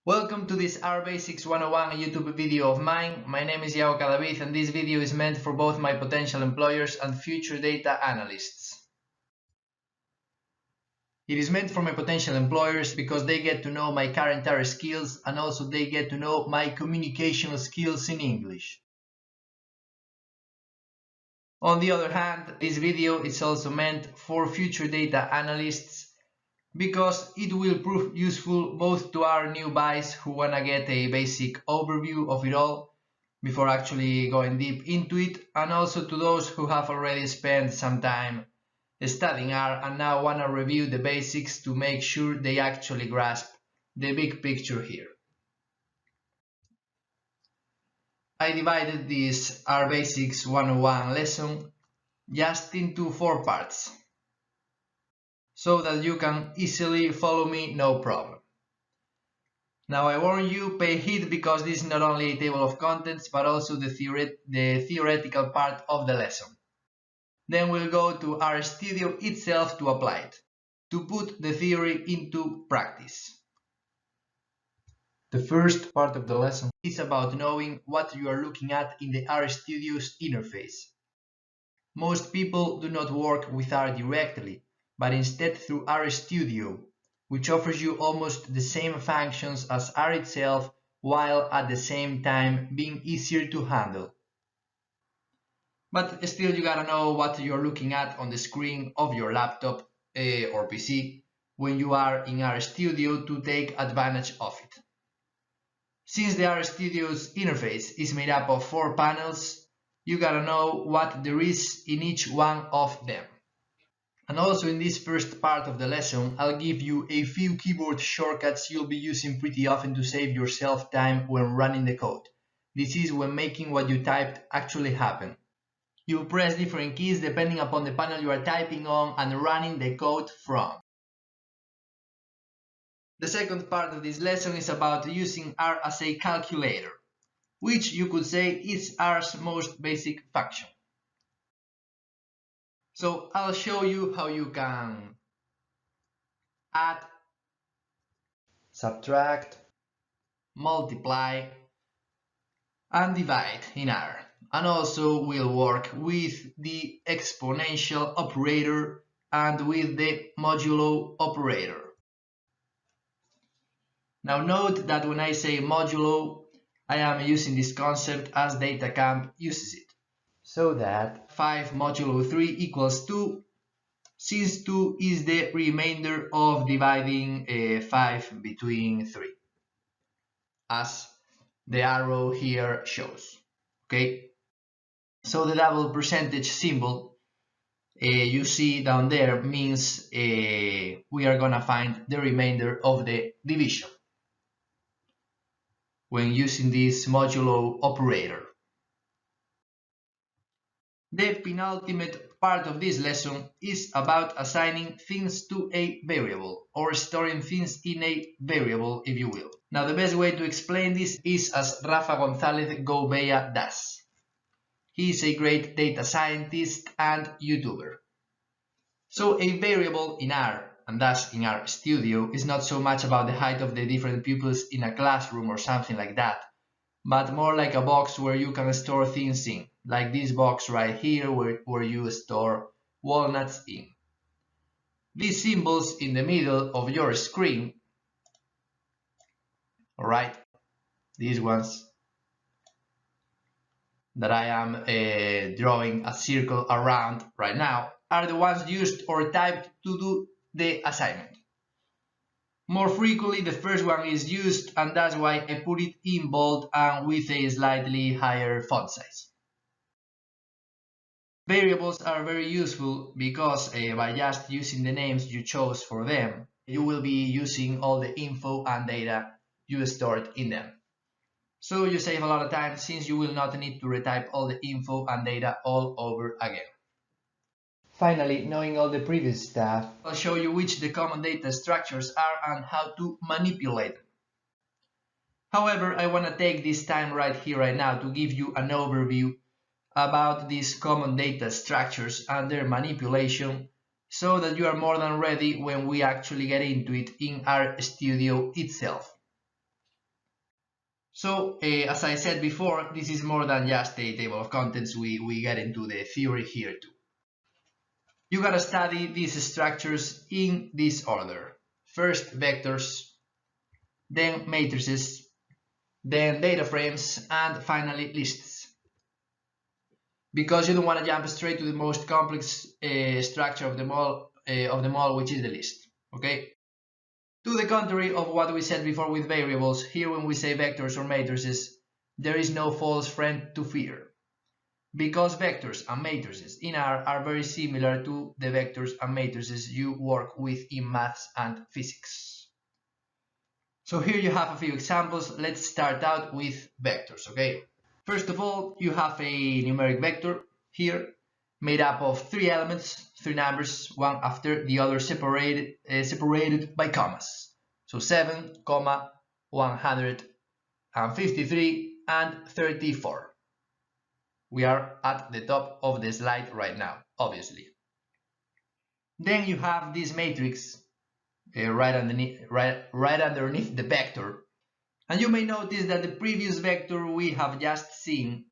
Welcome to this R Basics 101 YouTube video of mine. My name is Iago Cadavid and this video is meant for both my potential employers and future data analysts. It is meant for my potential employers because they get to know my current R skills and also they get to know my communication skills in English. On the other hand, this video is also meant for future data analysts because it will prove useful both to our newbies who wanna get a basic overview of it all before actually going deep into it, and also to those who have already spent some time studying R and now wanna review the basics to make sure they actually grasp the big picture here. I divided this R Basics 101 lesson just into 4 parts, so that you can easily follow me, no problem. Now I warn you, pay heed because this is not only a table of contents but also the theoretical part of the lesson. Then we'll go to RStudio itself to apply it, to put the theory into practice. The first part of the lesson is about knowing what you are looking at in the RStudio's interface. Most people do not work with R directly, but instead through RStudio, which offers you almost the same functions as R itself while at the same time being easier to handle. But still you gotta know what you're looking at on the screen of your laptop or PC when you are in RStudio to take advantage of it. Since the RStudio's interface is made up of 4 panels, you gotta know what there is in each one of them. And also in this first part of the lesson, I'll give you a few keyboard shortcuts you'll be using pretty often to save yourself time when running the code. This is when making what you typed actually happen. You'll press different keys depending upon the panel you are typing on and running the code from. The second part of this lesson is about using R as a calculator, which you could say is R's most basic function. So I'll show you how you can add, subtract, multiply, and divide in R. And also we'll work with the exponential operator and with the modulo operator. Now note that when I say modulo, I am using this concept as DataCamp uses it. So that 5 modulo 3 equals 2, since 2 is the remainder of dividing 5 between 3, as the arrow here shows. Okay? So the double percentage symbol you see down there means we are gonna find the remainder of the division when using this modulo operator. The penultimate part of this lesson is about assigning things to a variable, or storing things in a variable, if you will. Now the best way to explain this is as Rafa Gonzalez Gouveia does. He is a great data scientist and YouTuber. So a variable in R, and thus in RStudio, is not so much about the height of the different pupils in a classroom or something like that, but more like a box where you can store things in, like this box right here where you store walnuts in. These symbols in the middle of your screen, alright, these ones that I am drawing a circle around right now, are the ones used or typed to do the assignment. More frequently the first one is used, and that's why I put it in bold and with a slightly higher font size. Variables are very useful because by just using the names you chose for them, you will be using all the info and data you stored in them. So you save a lot of time since you will not need to retype all the info and data all over again. Finally, knowing all the previous stuff, I'll show you which the common data structures are and how to manipulate them. However, I want to take this time right here, right now, to give you an overview about these common data structures and their manipulation so that you are more than ready when we actually get into it in RStudio itself. So, as I said before, this is more than just a table of contents. We get into the theory here too. You gotta study these structures in this order. First vectors, then matrices, then data frames, and finally lists. Because you don't want to jump straight to the most complex structure of them all, which is the list. Okay. To the contrary of what we said before with variables, here when we say vectors or matrices, there is no false friend to fear. Because vectors and matrices in R are very similar to the vectors and matrices you work with in maths and physics. So here you have a few examples. Let's start out with vectors, okay? First of all, you have a numeric vector here made up of three elements, three numbers, one after the other, separated by commas. So 7, 153 and 34. We are at the top of the slide right now, obviously. Then you have this matrix right underneath the vector. And you may notice that the previous vector we have just seen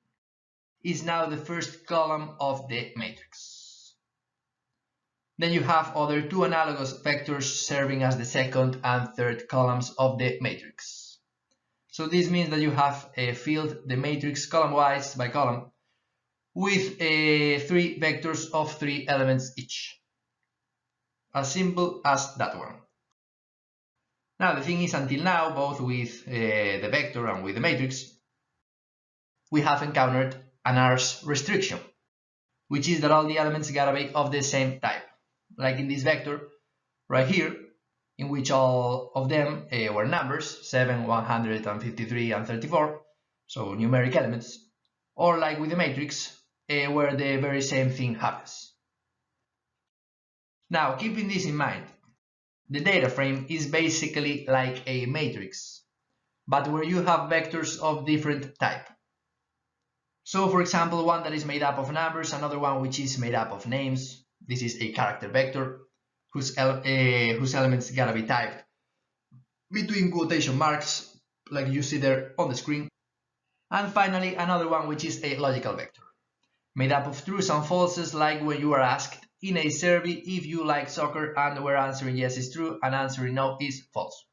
is now the first column of the matrix. Then you have other two analogous vectors serving as the second and third columns of the matrix. So this means that you have filled the matrix column-wise by column with three vectors of three elements each. As simple as that one. Now the thing is, until now, both with the vector and with the matrix, we have encountered an R's restriction, which is that all the elements gotta be of the same type. Like in this vector right here, in which all of them were numbers, 7, 153 and 34, so numeric elements, or like with the matrix, where the very same thing happens. Now, keeping this in mind, the data frame is basically like a matrix, but where you have vectors of different type. So, for example, one that is made up of numbers, another one which is made up of names. This is a character vector whose elements gotta be typed between quotation marks, like you see there on the screen. And finally, another one which is a logical vector, made up of trues and falses, like when you are asked in a survey if you like soccer and where answering yes is true and answering no is false.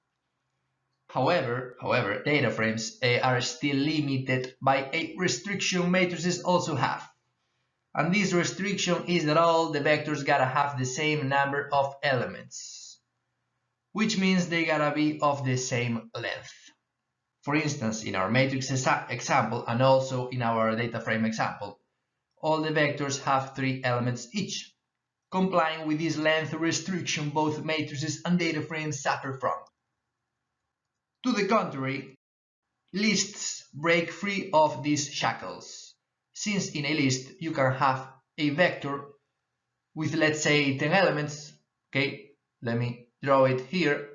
However, data frames are still limited by a restriction matrices also have. And this restriction is that all the vectors gotta have the same number of elements, which means they gotta be of the same length. For instance, in our matrix example and also in our data frame example, all the vectors have 3 elements each. Complying with this length restriction, both matrices and data frames suffer from. To the contrary, lists break free of these shackles, since in a list you can have a vector with, let's say, 10 elements. Okay, let me draw it here.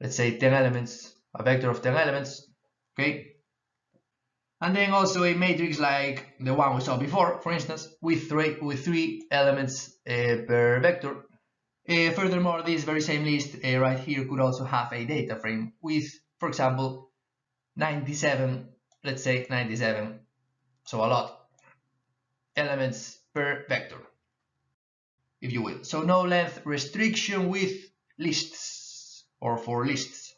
Let's say 10 elements, a vector of 10 elements. Okay, and then also a matrix like the one we saw before, for instance, with three elements per vector. Furthermore, this very same list right here could also have a data frame with, for example, 97, let's say 97, so a lot, elements per vector, if you will. So no length restriction with lists or for lists.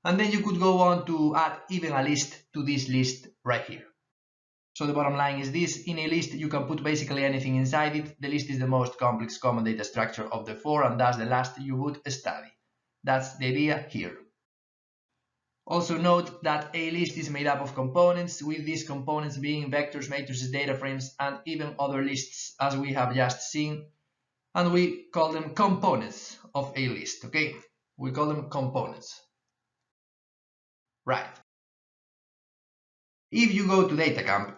And then you could go on to add even a list to this list right here. So the bottom line is this: in a list you can put basically anything inside it. The list is the most complex common data structure of the 4 and thus the last you would study. That's the idea here. Also note that a list is made up of components, with these components being vectors, matrices, data frames, and even other lists, as we have just seen, and we call them components of a list, okay? We call them components. Right. If you go to DataCamp,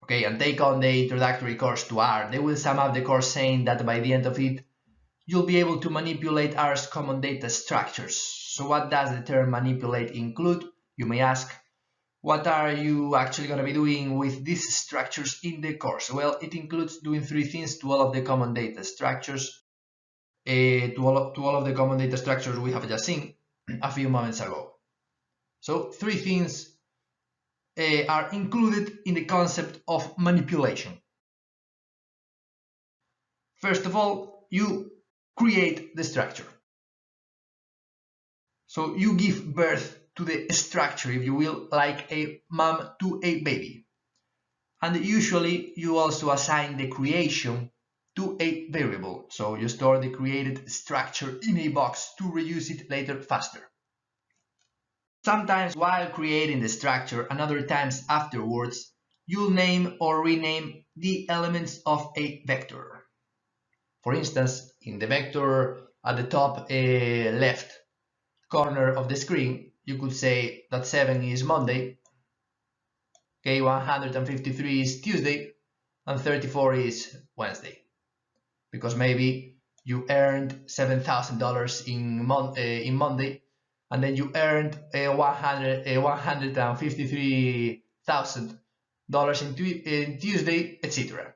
okay, and take on the introductory course to R, they will sum up the course saying that by the end of it, you'll be able to manipulate R's common data structures. So what does the term manipulate include? You may ask. What are you actually going to be doing with these structures in the course? Well, it includes doing 3 things to all of the common data structures, to all of the common data structures we have just seen. a few moments ago. So three things are included in the concept of manipulation. First of all, you create the structure. So you give birth to the structure, if you will, like a mom to a baby. And usually you also assign the creation to a variable. So you store the created structure in a box to reuse it later faster. Sometimes while creating the structure and other times afterwards, you'll name or rename the elements of a vector. For instance, in the vector at the top left corner of the screen, you could say that 7 is Monday, okay, 153 is Tuesday, and 34 is Wednesday. Because maybe you earned $7,000 in Monday, and then you earned $153,000 in Tuesday, etc.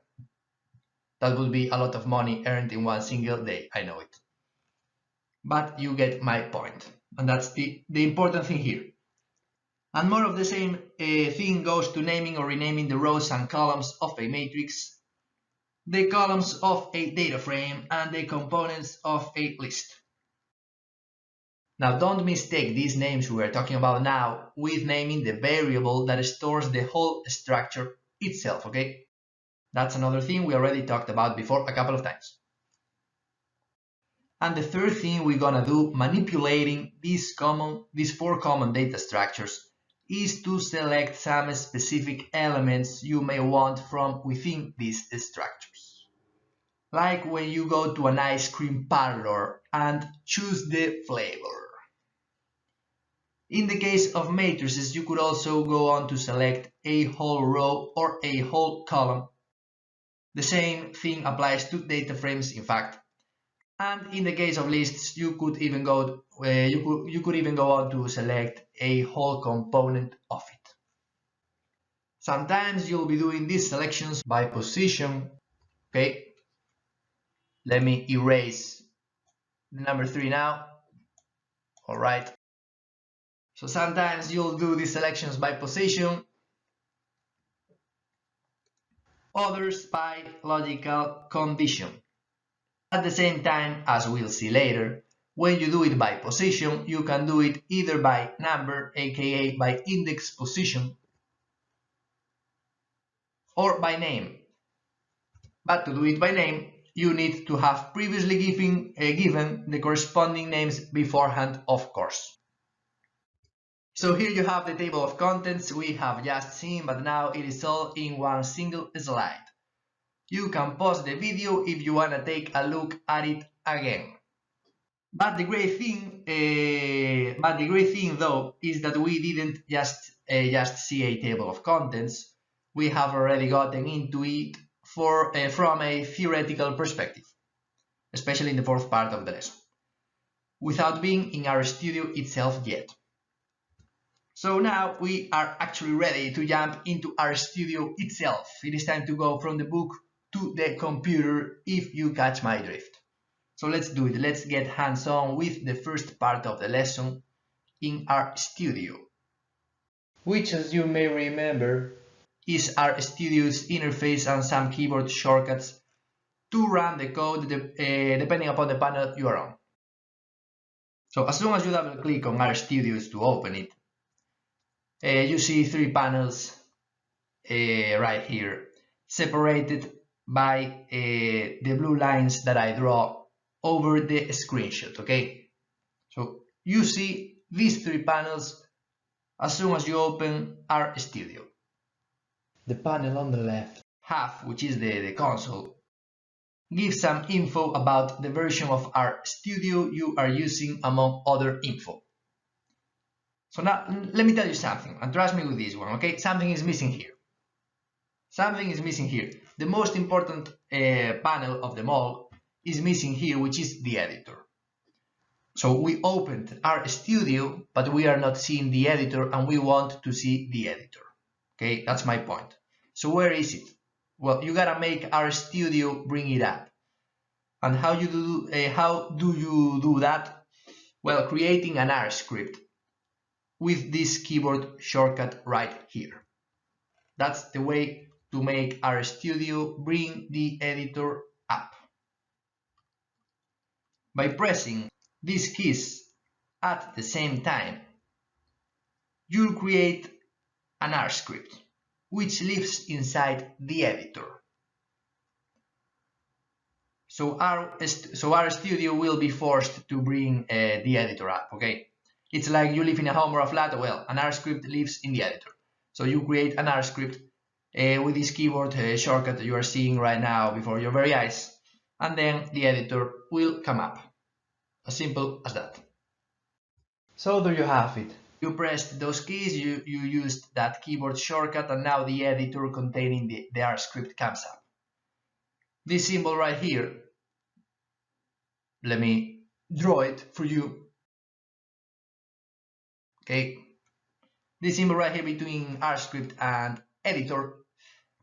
That would be a lot of money earned in one single day, I know it. But you get my point, and that's the important thing here. And more of the same thing goes to naming or renaming the rows and columns of a matrix, the columns of a data frame, and the components of a list. Now don't mistake these names we are talking about now with naming the variable that stores the whole structure itself, okay? That's another thing we already talked about before a couple of times. And the third thing we're gonna do manipulating these four common data structures is to select some specific elements you may want from within these structures. Like when you go to an ice cream parlor and choose the flavor. In the case of matrices, you could also go on to select a whole row or a whole column. The same thing applies to data frames, in fact. And in the case of lists, you could even go on to select a whole component of it. Sometimes you'll be doing these selections by position. Okay, let me erase the number 3 now. All right. So sometimes you'll do these selections by position, others by logical condition. At the same time, as we'll see later, when you do it by position, you can do it either by number, aka by index position, or by name. But to do it by name, you need to have previously given the corresponding names beforehand, of course. So here you have the table of contents we have just seen, but now it is all in one single slide. You can pause the video if you want to take a look at it again. But the great thing though is that we didn't just see a table of contents. We have already gotten into it from a theoretical perspective, especially in the fourth part of the lesson, without being in RStudio itself yet. So now we are actually ready to jump into RStudio itself. It is time to go from the book to the computer, if you catch my drift. So let's do it. Let's get hands-on with the first part of the lesson in RStudio, which, as you may remember, is RStudio's interface and some keyboard shortcuts to run the code depending upon the panel you are on. So as soon as you double click on RStudio to open it, you see 3 panels right here, separated by the blue lines that I draw over the screenshot, okay? So you see these 3 panels as soon as you open RStudio. The panel on the left half, which is the console, gives some info about the version of RStudio you are using, among other info. So now let me tell you something, and trust me with this one, okay? Something is missing here. Something is missing here. The most important panel of them all is missing here, which is the editor. So we opened RStudio, but we are not seeing the editor, and we want to see the editor. Okay, that's my point. So where is it? Well, you gotta make RStudio bring it up. And how do you do that? Well, creating an R script with this keyboard shortcut right here. That's the way to make RStudio bring the editor up. By pressing these keys at the same time, you'll create an R script which lives inside the editor. So RStudio will be forced to bring the editor up, okay? It's like you live in a home or a flat. Well, an R script lives in the editor. So you create an R script with this keyboard shortcut that you are seeing right now before your very eyes, and then the editor will come up. As simple as that. So there you have it. You pressed those keys, you used that keyboard shortcut, and now the editor containing the R script comes up. This symbol right here, let me draw it for you. Okay, this symbol right here between R script and editor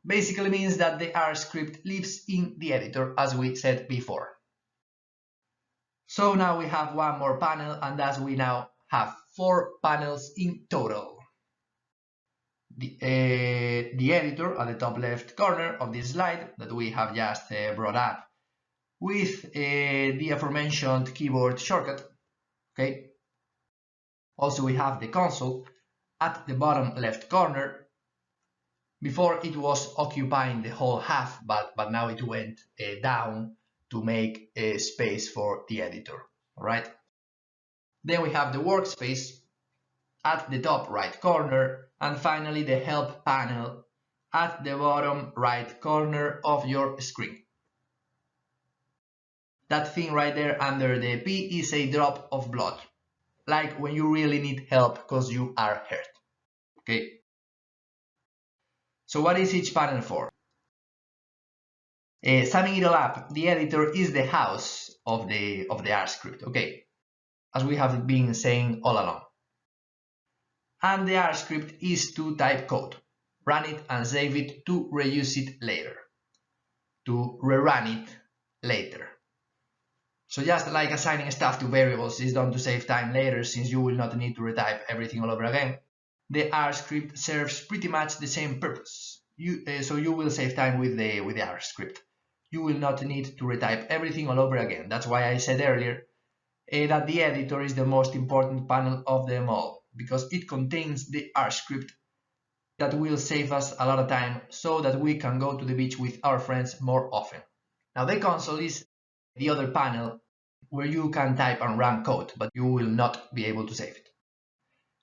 basically means that the R script lives in the editor, as we said before. So now we have one more panel, and thus we now have 4 panels in total. The editor at the top left corner of this slide that we have just brought up with the aforementioned keyboard shortcut. Okay. Also we have the console at the bottom left corner. Before it was occupying the whole half, but now it went down to make space for the editor. All right. Then we have the workspace at the top right corner, and finally the help panel at the bottom right corner of your screen. That thing right there under the P is a drop of blood, like when you really need help because you are hurt. Okay. So what is each panel for? Summing it all up, the editor is the house of the R script. Okay, as we have been saying all along. And the R script is to type code, run it and save it to reuse it later, to rerun it later. So just like assigning stuff to variables is done to save time later, since you will not need to retype everything all over again, the R script serves pretty much the same purpose. So you will save time with the R script. You will not need to retype everything all over again. That's why I said earlier that the editor is the most important panel of them all, because it contains the R script that will save us a lot of time so that we can go to the beach with our friends more often. Now the console is the other panel where you can type and run code, but you will not be able to save it.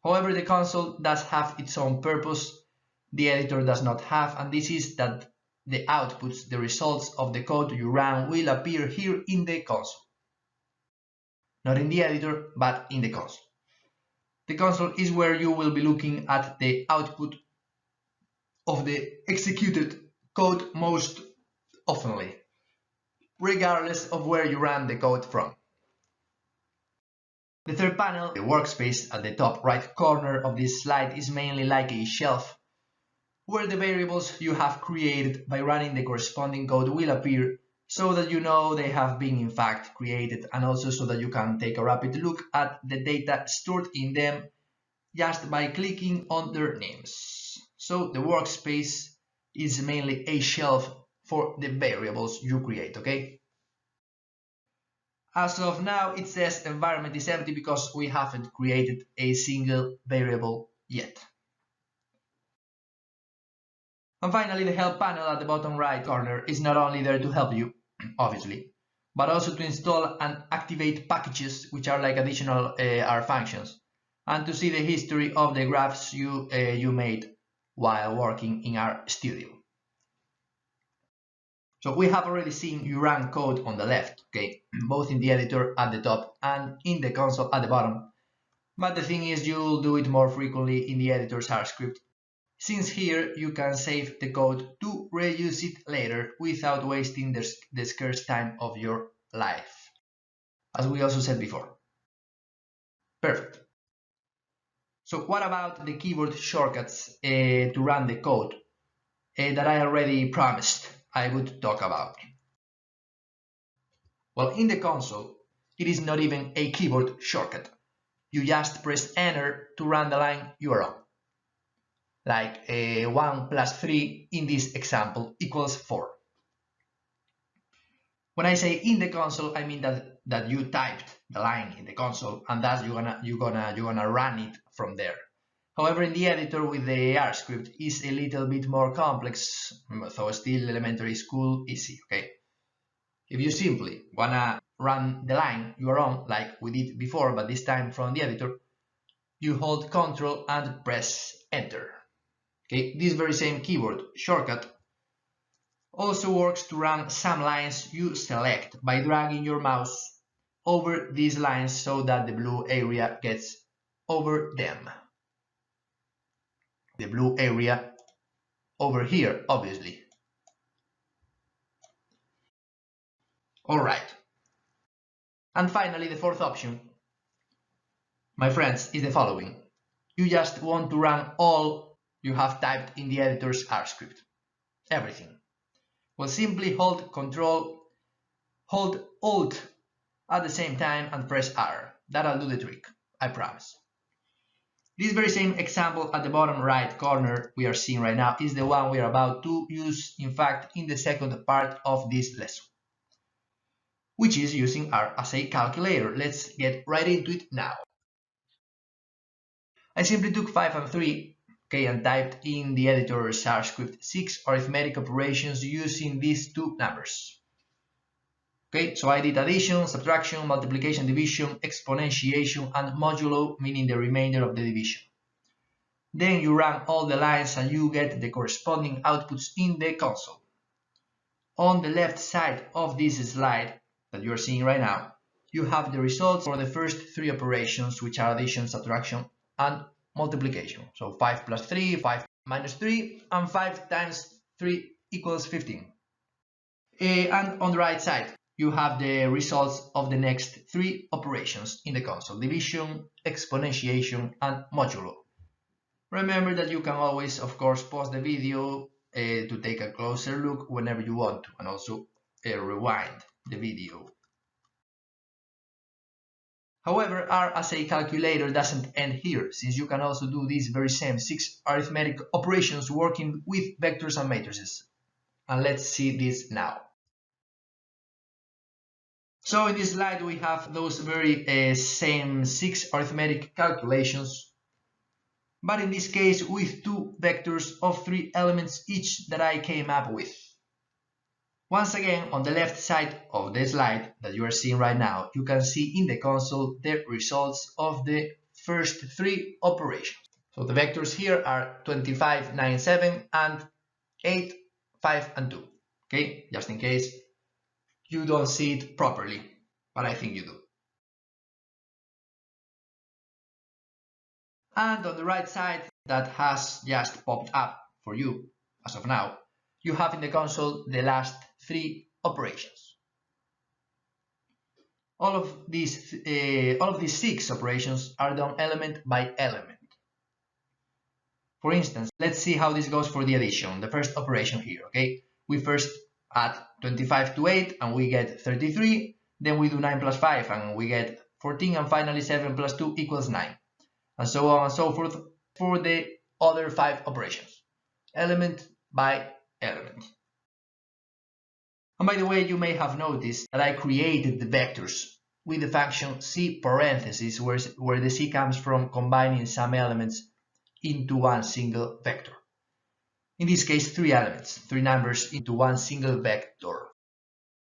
However, the console does have its own purpose the editor does not have, and this is that the outputs, the results of the code you run, will appear here in the console. Not in the editor, but in the console. The console is where you will be looking at the output of the executed code most oftenly, regardless of where you ran the code from. The third panel, the workspace at the top right corner of this slide, is mainly like a shelf where the variables you have created by running the corresponding code will appear, so that you know they have been in fact created, and also so that you can take a rapid look at the data stored in them just by clicking on their names. So the workspace is mainly a shelf for the variables you create, okay? As of now, it says environment is empty because we haven't created a single variable yet. And finally, the help panel at the bottom right corner is not only there to help you, obviously, but also to install and activate packages, which are like additional R functions, and to see the history of the graphs you made while working in RStudio. So we have already seen you run code on the left, okay, both in the editor at the top and in the console at the bottom. But the thing is, you'll do it more frequently in the editor's R script, since here you can save the code to reuse it later without wasting the scarce time of your life, as we also said before. Perfect. So what about the keyboard shortcuts to run the code that I already promised I would talk about? Well, in the console, it is not even a keyboard shortcut. You just press enter to run the line you are on. Like 1 plus 3 in this example equals 4. When I say in the console, I mean that you typed the line in the console and thus you're gonna run it from there. However, in the editor with the R script is a little bit more complex, so still elementary school easy, okay? If you simply wanna run the line you are on, like we did before, but this time from the editor, you hold Ctrl and press Enter. Okay, this very same keyboard shortcut also works to run some lines you select by dragging your mouse over these lines so that the blue area gets over them. The blue area over here, obviously. Alright. And finally, the fourth option, my friends, is the following. You just want to run all you have typed in the editor's R script. Everything. Well, simply hold Ctrl, hold Alt at the same time and press R. That'll do the trick, I promise. This very same example at the bottom right corner we are seeing right now is the one we are about to use, in fact, in the second part of this lesson, which is using R as a calculator. Let's get right into it now. I simply took 5 and 3, okay, and typed in the editor's R script 6 arithmetic operations using these two numbers. Okay, so I did addition, subtraction, multiplication, division, exponentiation, and modulo, meaning the remainder of the division. Then you run all the lines and you get the corresponding outputs in the console. On the left side of this slide that you are seeing right now, you have the results for the first three operations, which are addition, subtraction, and multiplication. So 5 plus 3, 5 minus 3, and 5 times 3 equals 15. And on the right side, you have the results of the next three operations in the console: division, exponentiation, and modulo. Remember that you can always, of course, pause the video to take a closer look whenever you want to, and also rewind the video. However, R as a calculator doesn't end here, since you can also do these very same 6 arithmetic operations working with vectors and matrices. And let's see this now. So in this slide we have those very same 6 arithmetic calculations, but in this case with 2 vectors of 3 elements each that I came up with. Once again, on the left side of the slide that you are seeing right now, you can see in the console the results of the first 3 operations. So the vectors here are 25, 9, 7 and 8, 5 and 2. Okay, just in case you don't see it properly, but I think you do. And on the right side, that has just popped up for you as of now, you have in the console the last 3 operations. All of these 6 operations are done element by element. For instance, let's see how this goes for the addition, the first operation here, okay? We first add 25 to 8 and we get 33, then we do 9 plus 5 and we get 14, and finally 7 plus 2 equals 9. And so on and so forth for the other 5 operations, element by element. And by the way, you may have noticed that I created the vectors with the function C parentheses, where the C comes from combining some elements into one single vector. In this case, 3 elements, 3 numbers into one single vector.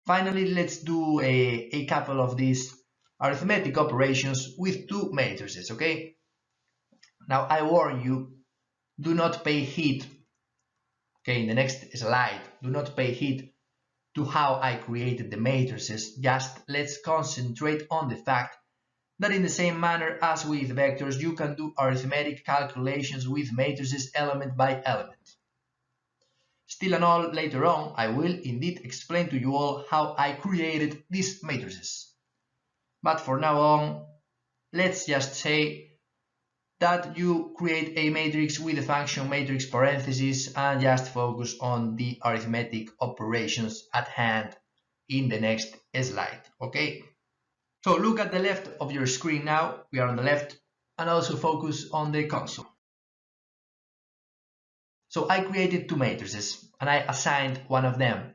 Finally, let's do a couple of these arithmetic operations with 2 matrices, okay? Now, I warn you, do not pay heed, okay, in the next slide, do not pay heed to how I created the matrices. Just let's concentrate on the fact that in the same manner as with vectors, you can do arithmetic calculations with matrices element by element. Still and all, later on, I will indeed explain to you all how I created these matrices. But for now on, let's just say that you create a matrix with the function matrix parentheses and just focus on the arithmetic operations at hand in the next slide, okay? So look at the left of your screen now, we are on the left, and also focus on the console. So I created two matrices, and I assigned one of them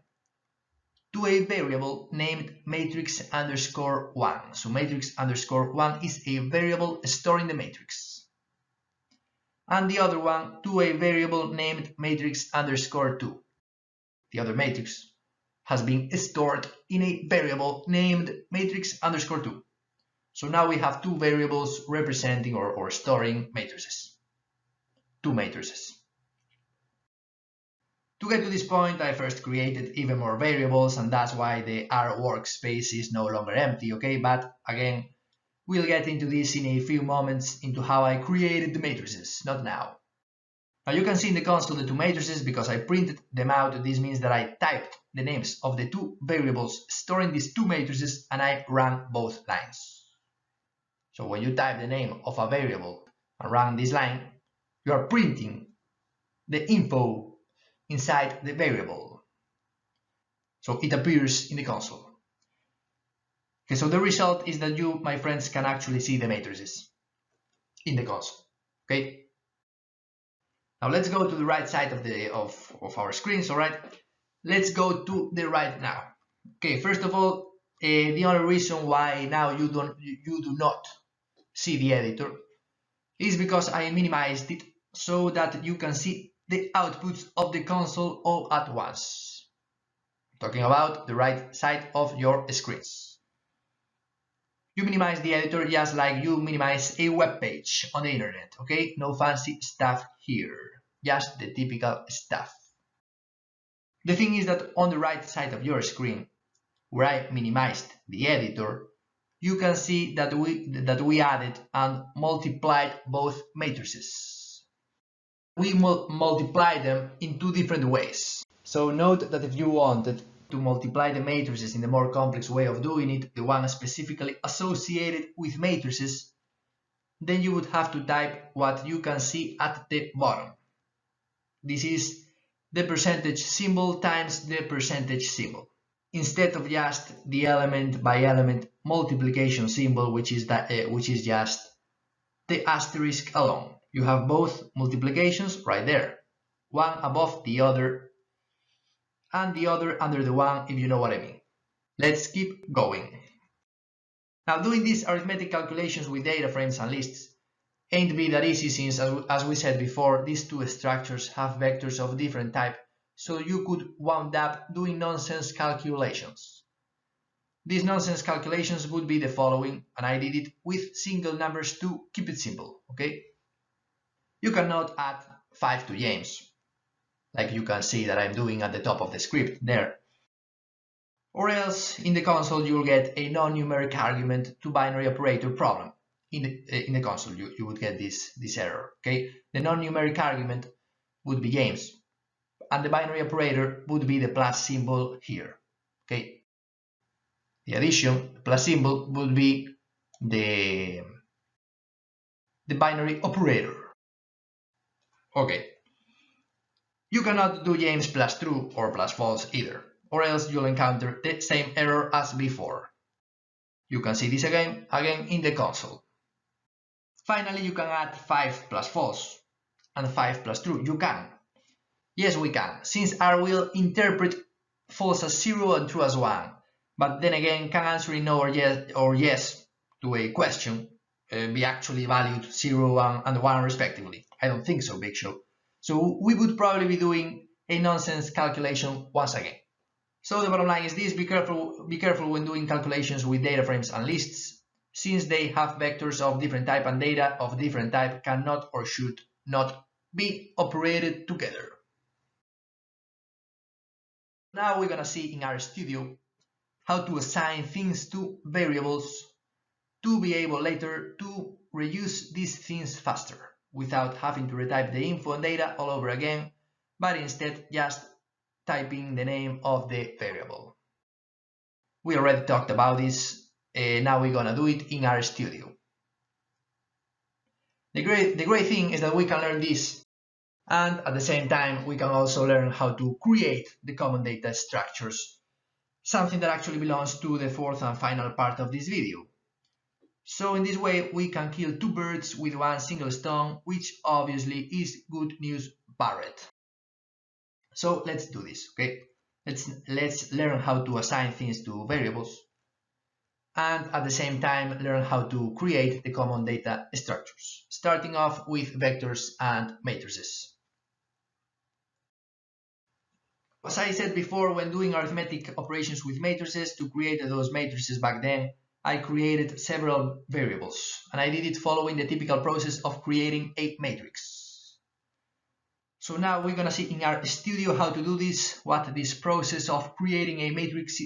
to a variable named matrix underscore 1. So matrix underscore 1 is a variable stored in the matrix. And the other one to a variable named matrix underscore 2. The other matrix has been stored in a variable named matrix underscore 2. So now we have two variables representing or storing matrices. Two matrices. To get to this point, I first created even more variables, and that's why the R workspace is no longer empty, okay? But again, we'll get into this in a few moments into how I created the matrices, not now. Now you can see in the console the two matrices because I printed them out. This means that I typed the names of the two variables storing these two matrices and I ran both lines. So when you type the name of a variable and run this line, you are printing the info inside the variable. So it appears in the console. Okay, so the result is that you, my friends, can actually see the matrices in the console. Okay. Now let's go to the right side of our screens, all right? Let's go to the right now. Okay, first of all, the only reason why now you do not see the editor is because I minimized it so that you can see the outputs of the console all at once. Talking about the right side of your screens. You minimize the editor just like you minimize a web page on the internet, okay? No fancy stuff here, just the typical stuff. The thing is that on the right side of your screen, where I minimized the editor, you can see that we added and multiplied both matrices. We multiply them in two different ways. So note that if you wanted to multiply the matrices in the more complex way of doing it, the one specifically associated with matrices, then you would have to type what you can see at the bottom. This is the percentage symbol times the percentage symbol, instead of just the element by element multiplication symbol, which is just the asterisk alone. You have both multiplications right there, one above the other and the other under the one, if you know what I mean. Let's keep going. Now, doing these arithmetic calculations with data frames and lists ain't be that easy since, as we said before, these two structures have vectors of different type, so you could wound up doing nonsense calculations. These nonsense calculations would be the following, and I did it with single numbers to keep it simple, okay? You cannot add 5 to James, like you can see that I'm doing at the top of the script there. Or else, in the console, you'll get a non-numeric argument to binary operator problem. In the console, you would get this error, okay? The non-numeric argument would be James, and the binary operator would be the plus symbol here, okay? The addition, the plus symbol, would be the binary operator. Okay. You cannot do James plus true or plus false either, or else you'll encounter the same error as before. You can see this again in the console. Finally, you can add 5 plus false and 5 plus true. You can. Yes, we can, since R will interpret false as 0 and true as 1, but then again, can answering no or yes to a question be actually valued 0 and 1 respectively? I don't think so, Big Show. So we would probably be doing a nonsense calculation once again. So the bottom line is this: be careful when doing calculations with data frames and lists, since they have vectors of different type and data of different type cannot or should not be operated together. Now we're gonna see in RStudio how to assign things to variables to be able later to reuse these things faster without having to retype the info and data all over again, but instead just typing the name of the variable. We already talked about this, now we're gonna do it in RStudio. The great thing is that we can learn this, and at the same time we can also learn how to create the common data structures, something that actually belongs to the fourth and final part of this video. So in this way we can kill two birds with one single stone, which obviously is good news Barrett. So let's do this, okay? Let's learn how to assign things to variables and at the same time learn how to create the common data structures, starting off with vectors and matrices. As I said before, when doing arithmetic operations with matrices, to create those matrices back then, I created several variables, and I did it following the typical process of creating a matrix. So now we're gonna see in our studio how to do this, what this process of creating a matrix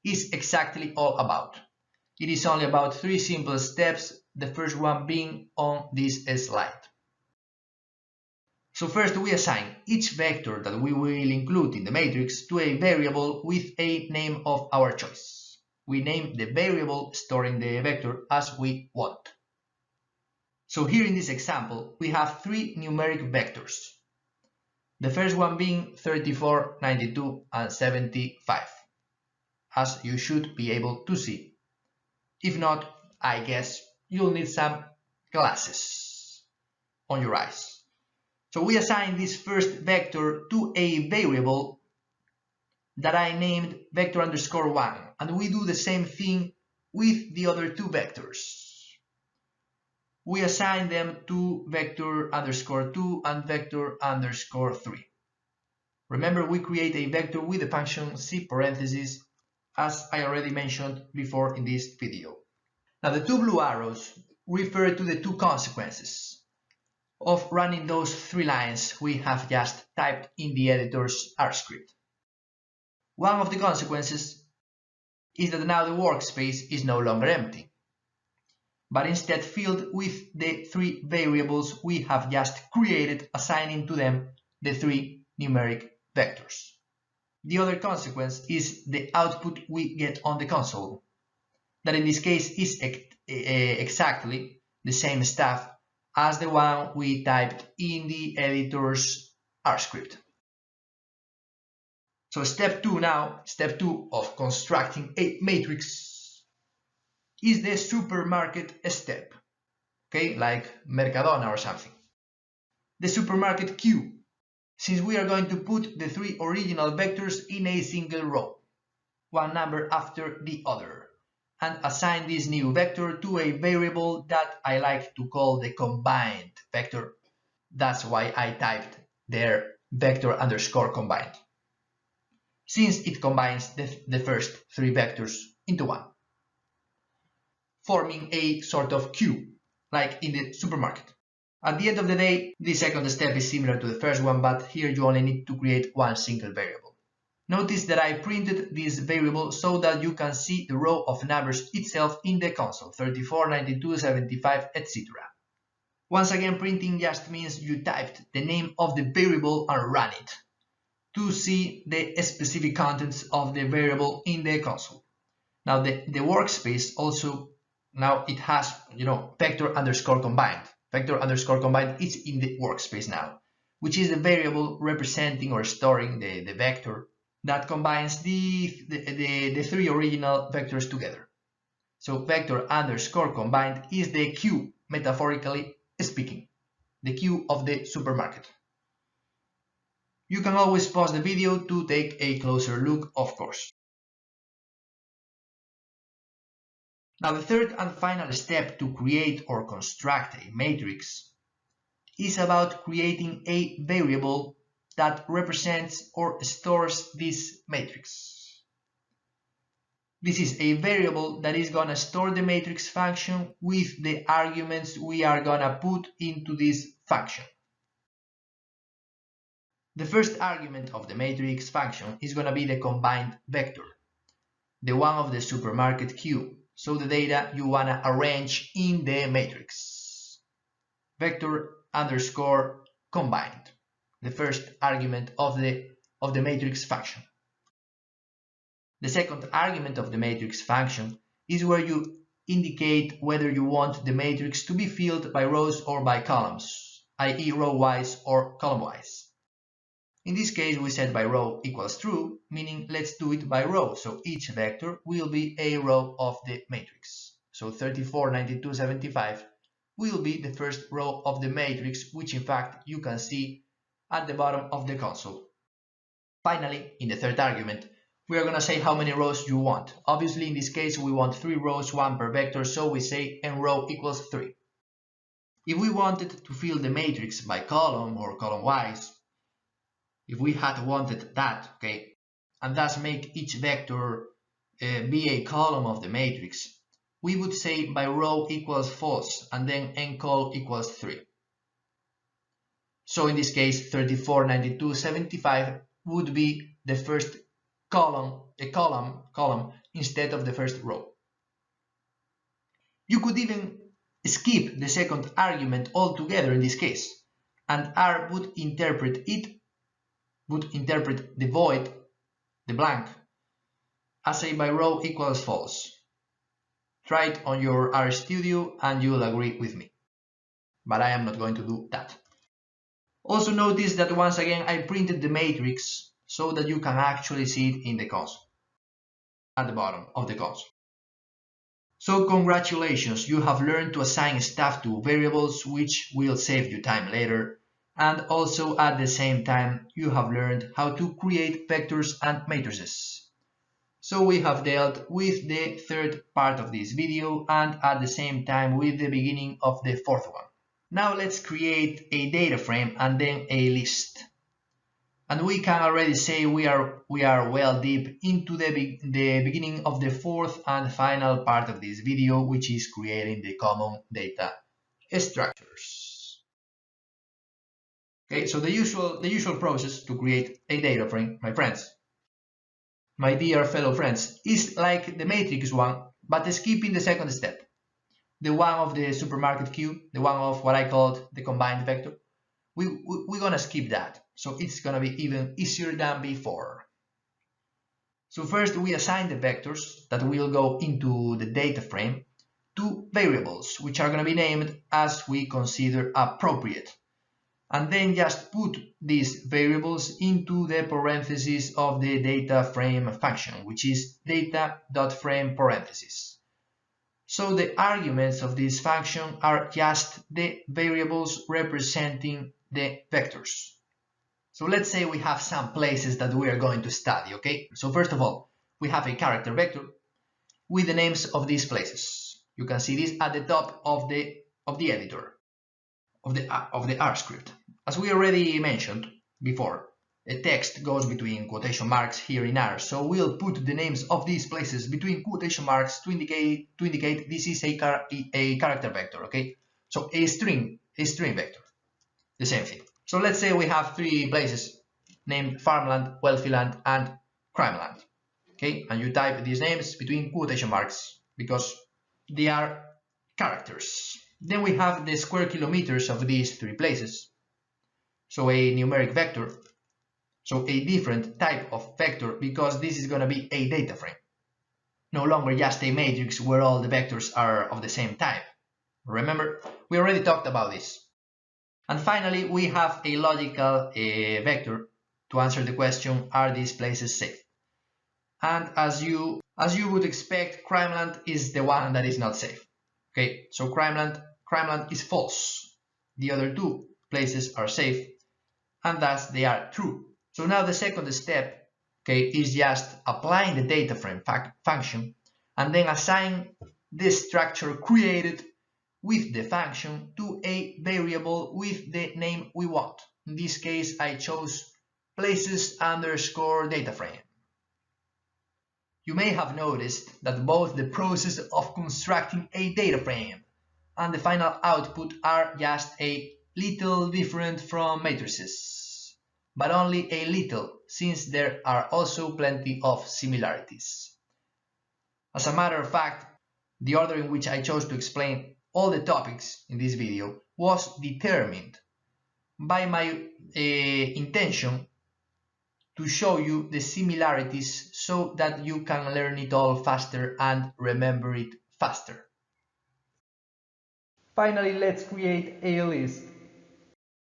is exactly all about. It is only about three simple steps, the first one being on this slide. So first we assign each vector that we will include in the matrix to a variable with a name of our choice. We name the variable storing the vector as we want. So here in this example, we have three numeric vectors. The first one being 34, 92, and 75, as you should be able to see. If not, I guess you'll need some glasses on your eyes. So we assign this first vector to a variable that I named vector underscore 1, and we do the same thing with the other two vectors. We assign them to vector underscore 2 and vector underscore 3. Remember, we create a vector with the function C parentheses, as I already mentioned before in this video. Now the two blue arrows refer to the two consequences of running those three lines we have just typed in the editor's R script. One of the consequences is that now the workspace is no longer empty, but instead filled with the three variables we have just created, assigning to them the three numeric vectors. The other consequence is the output we get on the console, that in this case is exactly the same stuff as the one we typed in the editor's R script. So step 2 of constructing a matrix is the supermarket step, okay, like Mercadona or something. The supermarket queue, since we are going to put the three original vectors in a single row, one number after the other, and assign this new vector to a variable that I like to call the combined vector. That's why I typed there vector underscore combined, since it combines the first three vectors into one, forming a sort of queue, like in the supermarket. At the end of the day, this second step is similar to the first one, but here you only need to create one single variable. Notice that I printed this variable so that you can see the row of numbers itself in the console, 34, 92, 75, etc. Once again, printing just means you typed the name of the variable and ran it to see the specific contents of the variable in the console. Now the workspace also, now it has, vector underscore combined. Vector underscore combined is in the workspace now, which is the variable representing or storing the vector that combines the three original vectors together. So vector underscore combined is the queue, metaphorically speaking, the queue of the supermarket. You can always pause the video to take a closer look, of course. Now the third and final step to create or construct a matrix is about creating a variable that represents or stores this matrix. This is a variable that is going to store the matrix function with the arguments we are going to put into this function. The first argument of the matrix function is going to be the combined vector, the one of the supermarket queue, so the data you want to arrange in the matrix. Vector underscore combined, the first argument of the matrix function. The second argument of the matrix function is where you indicate whether you want the matrix to be filled by rows or by columns, i.e. row-wise or column-wise. In this case, we set by row equals true, meaning let's do it by row, so each vector will be a row of the matrix. so 34, 92, 75, will be the first row of the matrix, which in fact you can see at the bottom of the console. Finally, in the third argument, we are going to say how many rows you want. Obviously, in this case, we want 3 rows, 1 per vector, so we say n row equals 3. If we wanted to fill the matrix by column or column-wise, if we had wanted that, okay, and thus make each vector be a column of the matrix, we would say by row equals false and then ncol equals 3. So in this case, 34, 92, 75 would be the first column instead of the first row. You could even skip the second argument altogether in this case, and R would interpret the void, the blank, as a by row equals false. Try it on your RStudio and you'll agree with me. But I am not going to do that. Also notice that once again I printed the matrix so that you can actually see it in the console, at the bottom of the console. So congratulations, you have learned to assign stuff to variables, which will save you time later, and also at the same time you have learned how to create vectors and matrices. So we have dealt with the third part of this video and at the same time with the beginning of the fourth one. Now let's create a data frame and then a list. And we can already say we are well deep into the beginning of the fourth and final part of this video, which is creating the common data structures. Okay, so the usual process to create a data frame, my friends, my dear fellow friends, is like the matrix one, but skipping the second step, the one of the supermarket queue, the one of what I called the combined vector. We're gonna skip that, so it's gonna be even easier than before. So first we assign the vectors that will go into the data frame to variables, which are gonna be named as we consider appropriate. And then just put these variables into the parentheses of the data frame function, which is data.frame parentheses. So the arguments of this function are just the variables representing the vectors. So let's say we have some places that we are going to study, okay? So first of all, we have a character vector with the names of these places. You can see this at the top of the editor, of the R script. As we already mentioned before, a text goes between quotation marks here in R, so we'll put the names of these places between quotation marks to indicate this is a character vector, okay? So a string vector, the same thing. So let's say we have 3 places named farmland, wealthy land, and crimeland, okay? And you type these names between quotation marks because they are characters. Then we have the square kilometers of these 3 places. So a numeric vector, so a different type of vector because this is going to be a data frame. No longer just a matrix where all the vectors are of the same type. Remember, we already talked about this. And finally, we have a logical vector to answer the question, are these places safe? And as you would expect, crimeland is the one that is not safe. Okay, so crimeland is false. The other 2 places are safe, and thus they are true. So now the second step, okay, is just applying the data frame function and then assign this structure created with the function to a variable with the name we want. In this case, I chose places underscore data frame. You may have noticed that both the process of constructing a data frame and the final output are just a little different from matrices, but only a little, since there are also plenty of similarities. As a matter of fact, the order in which I chose to explain all the topics in this video was determined by my intention to show you the similarities so that you can learn it all faster and remember it faster. Finally, let's create a list.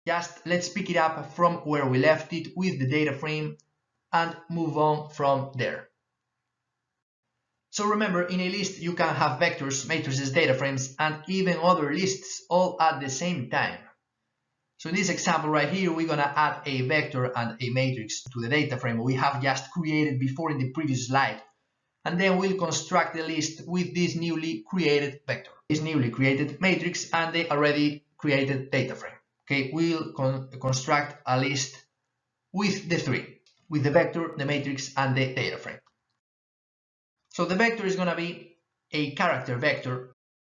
Just let's pick it up from where we left it with the data frame and move on from there. So remember, in a list you can have vectors, matrices, data frames, and even other lists all at the same time. So in this example right here, we're gonna add a vector and a matrix to the data frame we have just created before in the previous slide. And then we'll construct the list with this newly created vector, this newly created matrix, and the already created data frame. Okay, we'll construct a list with the three, with the vector, the matrix, and the data frame. So the vector is gonna be a character vector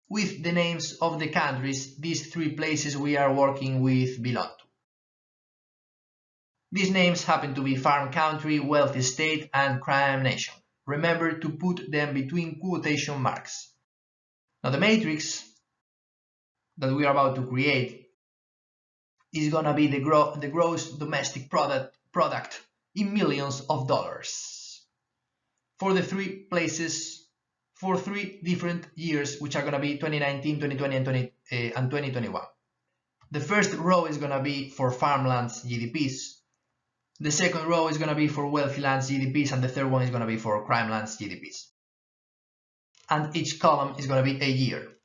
with the names of the countries these three places we are working with belong to. These names happen to be farm country, wealthy state, and crime nation. Remember to put them between quotation marks. Now the matrix that we are about to create is gonna be the gross domestic product in millions of dollars for the three places for 3 different years, which are gonna be 2019, 2020, and 2021. The first row is gonna be for farmlands GDPs. The second row is gonna be for wealthy lands GDPs, and the third one is gonna be for crime lands GDPs. And each column is gonna be a year.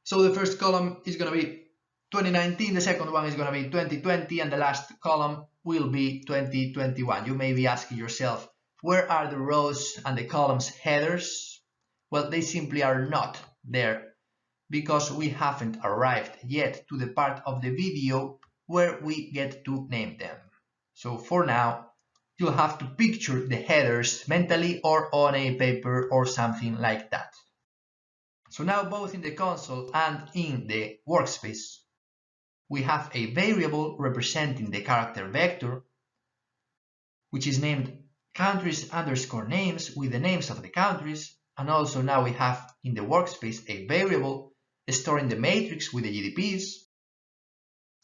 So the first column is gonna be 2019, the second one is gonna be 2020, and the last column will be 2021. You may be asking yourself, where are the rows and the columns headers? Well, they simply are not there because we haven't arrived yet to the part of the video where we get to name them. So for now, you'll have to picture the headers mentally or on a paper or something like that. So now both in the console and in the workspace, we have a variable representing the character vector, which is named countries_names with the names of the countries. And also now we have in the workspace a variable storing the matrix with the GDPs,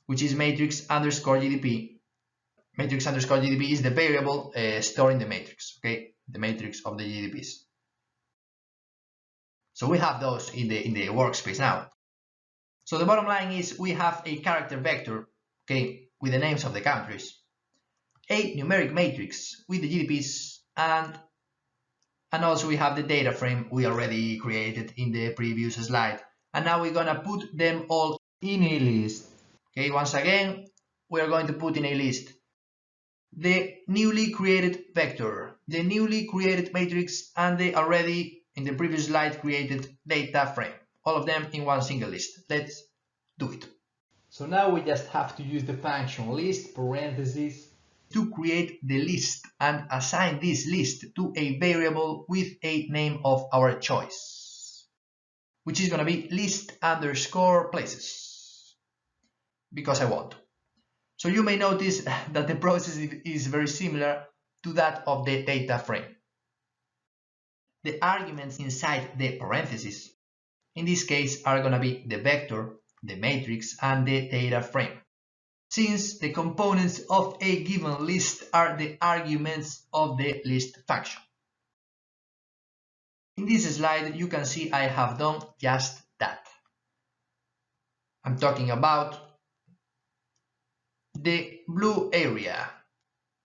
which is matrix_GDP. Matrix_GDP is the variable storing the matrix, okay, the matrix of the GDPs. So we have those in the workspace now. So the bottom line is we have a character vector, okay, with the names of the countries, a numeric matrix with the GDPs, and also we have the data frame we already created in the previous slide. And now we're gonna put them all in a list. Okay, once again, we are going to put in a list the newly created vector, the newly created matrix, and the already in the previous slide created data frame. All of them in one single list. Let's do it. So now we just have to use the function list parentheses to create the list and assign this list to a variable with a name of our choice, which is going to be list_places, because I want to. So you may notice that the process is very similar to that of the data frame. The arguments inside the parentheses in this case are going to be the vector, the matrix, and the data frame, since the components of a given list are the arguments of the list function. In this slide you can see I have done just that. I'm talking about the blue area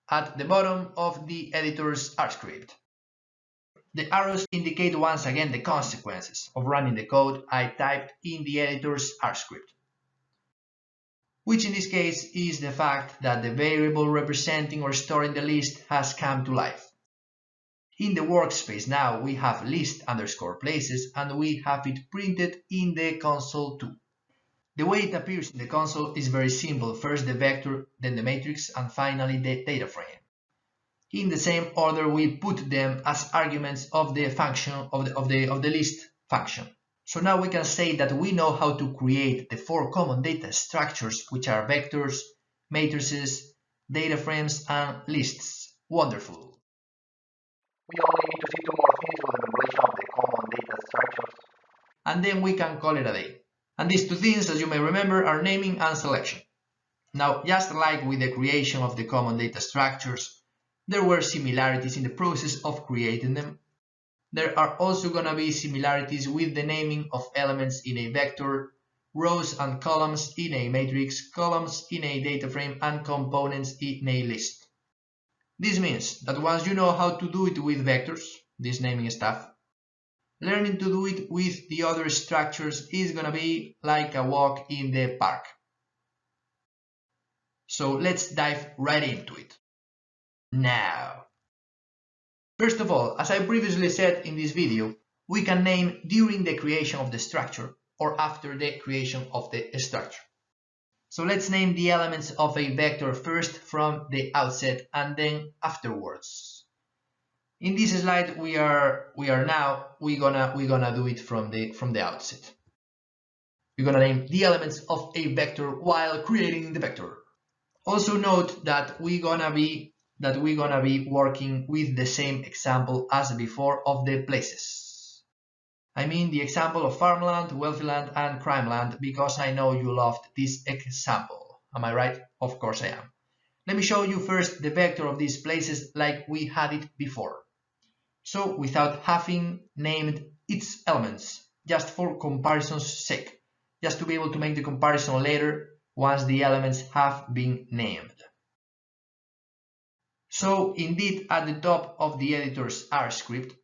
at the bottom of the editor's R script. The arrows indicate once again the consequences of running the code I typed in the editor's R script, which in this case is the fact that the variable representing or storing the list has come to life. In the workspace now we have list_places and we have it printed in the console too. The way it appears in the console is very simple. First the vector, then the matrix, and finally the data frame. In the same order we put them as arguments of the function of the list function. So now we can say that we know how to create the 4 common data structures, which are vectors, matrices, data frames, and lists. Wonderful. We only need to see 2 more things for the memorization of the common data structures, and then we can call it a day. And these 2 things, as you may remember, are naming and selection. Now, just like with the creation of the common data structures, there were similarities in the process of creating them. There are also going to be similarities with the naming of elements in a vector, rows and columns in a matrix, columns in a data frame, and components in a list. This means that once you know how to do it with vectors, this naming stuff. Learning to do it with the other structures is gonna be like a walk in the park. So let's dive right into it. Now, first of all, as I previously said in this video, we can name during the creation of the structure or after the creation of the structure. So let's name the elements of a vector first from the outset and then afterwards. In this slide we're gonna do it from the outset. We're gonna name the elements of a vector while creating the vector. Also note that we're gonna be working with the same example as before of the places. I mean the example of farmland, wealthy land, and crime land, because I know you loved this example. Am I right? Of course I am. Let me show you first the vector of these places like we had it before. So without having named its elements, just for comparison's sake, just to be able to make the comparison later once the elements have been named. So indeed, at the top of the editor's R script,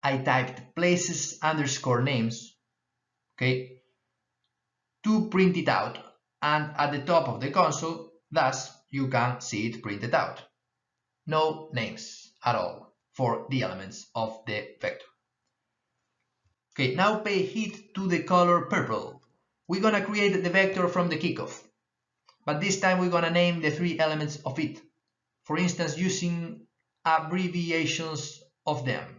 I typed places underscore names, okay, to print it out, and at the top of the console, thus you can see it printed out. No names at all for the elements of the vector. Okay, now pay heed to the color purple. We're gonna create the vector from the kickoff, but this time we're gonna name the three elements of it. For instance, using abbreviations of them.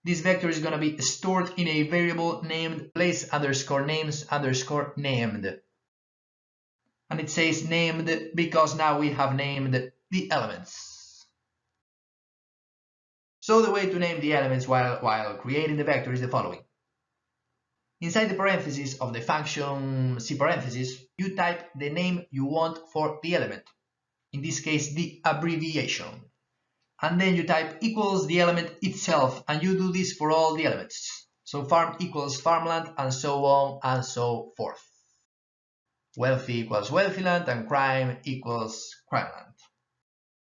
This vector is gonna be stored in a variable named place underscore names underscore named. And it says named because now we have named the elements. So the way to name the elements while creating the vector is the following. Inside the parentheses of the function cparentheses, you type the name you want for the element, in this case the abbreviation, and then you type equals the element itself, and you do this for all the elements. So farm equals farmland, and so on and so forth. Wealthy equals wealthy land, and crime equals crimeland.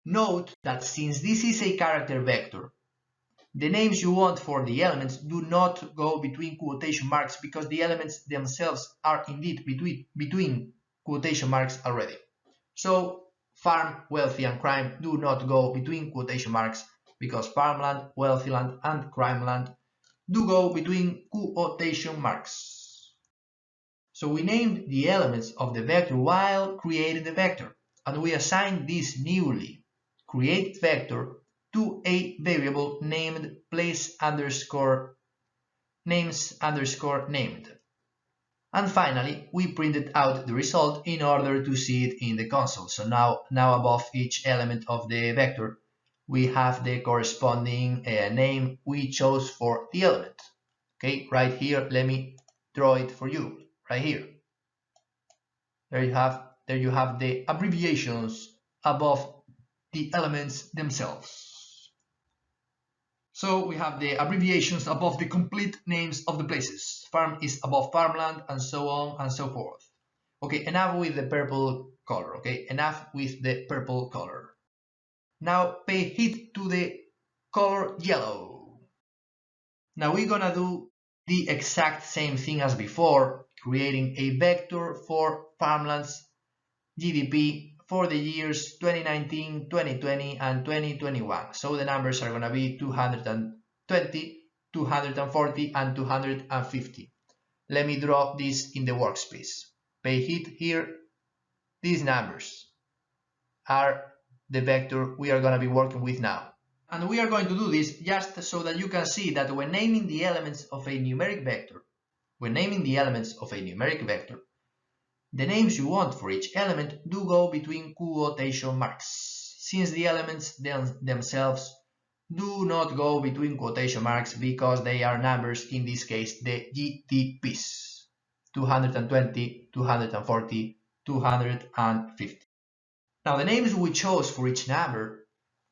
Note that since this is a character vector, the names you want for the elements do not go between quotation marks because the elements themselves are indeed between quotation marks already. So farm, wealthy, and crime do not go between quotation marks because farmland, wealthy land, and crime land do go between quotation marks. So we named the elements of the vector while creating the vector, and we assigned this newly create vector to a variable named place underscore names underscore named. And finally, we printed out the result in order to see it in the console. So now above each element of the vector, we have the corresponding name we chose for the element. Okay, right here, let me draw it for you, right here. There you have the abbreviations above the elements themselves. So we have the abbreviations above the complete names of the places. Farm is above farmland, and so on and so forth. Okay, enough with the purple color, okay? Enough with the purple color. Now pay heed to the color yellow. Now we're gonna do the exact same thing as before, creating a vector for farmland's GDP for the years 2019, 2020, and 2021. So the numbers are going to be 220, 240, and 250. Let me draw this in the workspace. Pay heed here. These numbers are the vector we are going to be working with now. And we are going to do this just so that you can see that when naming the elements of a numeric vector, the names you want for each element do go between quotation marks, since the elements themselves do not go between quotation marks because they are numbers, in this case the GDPs, 220, 240, 250. Now the names we chose for each number,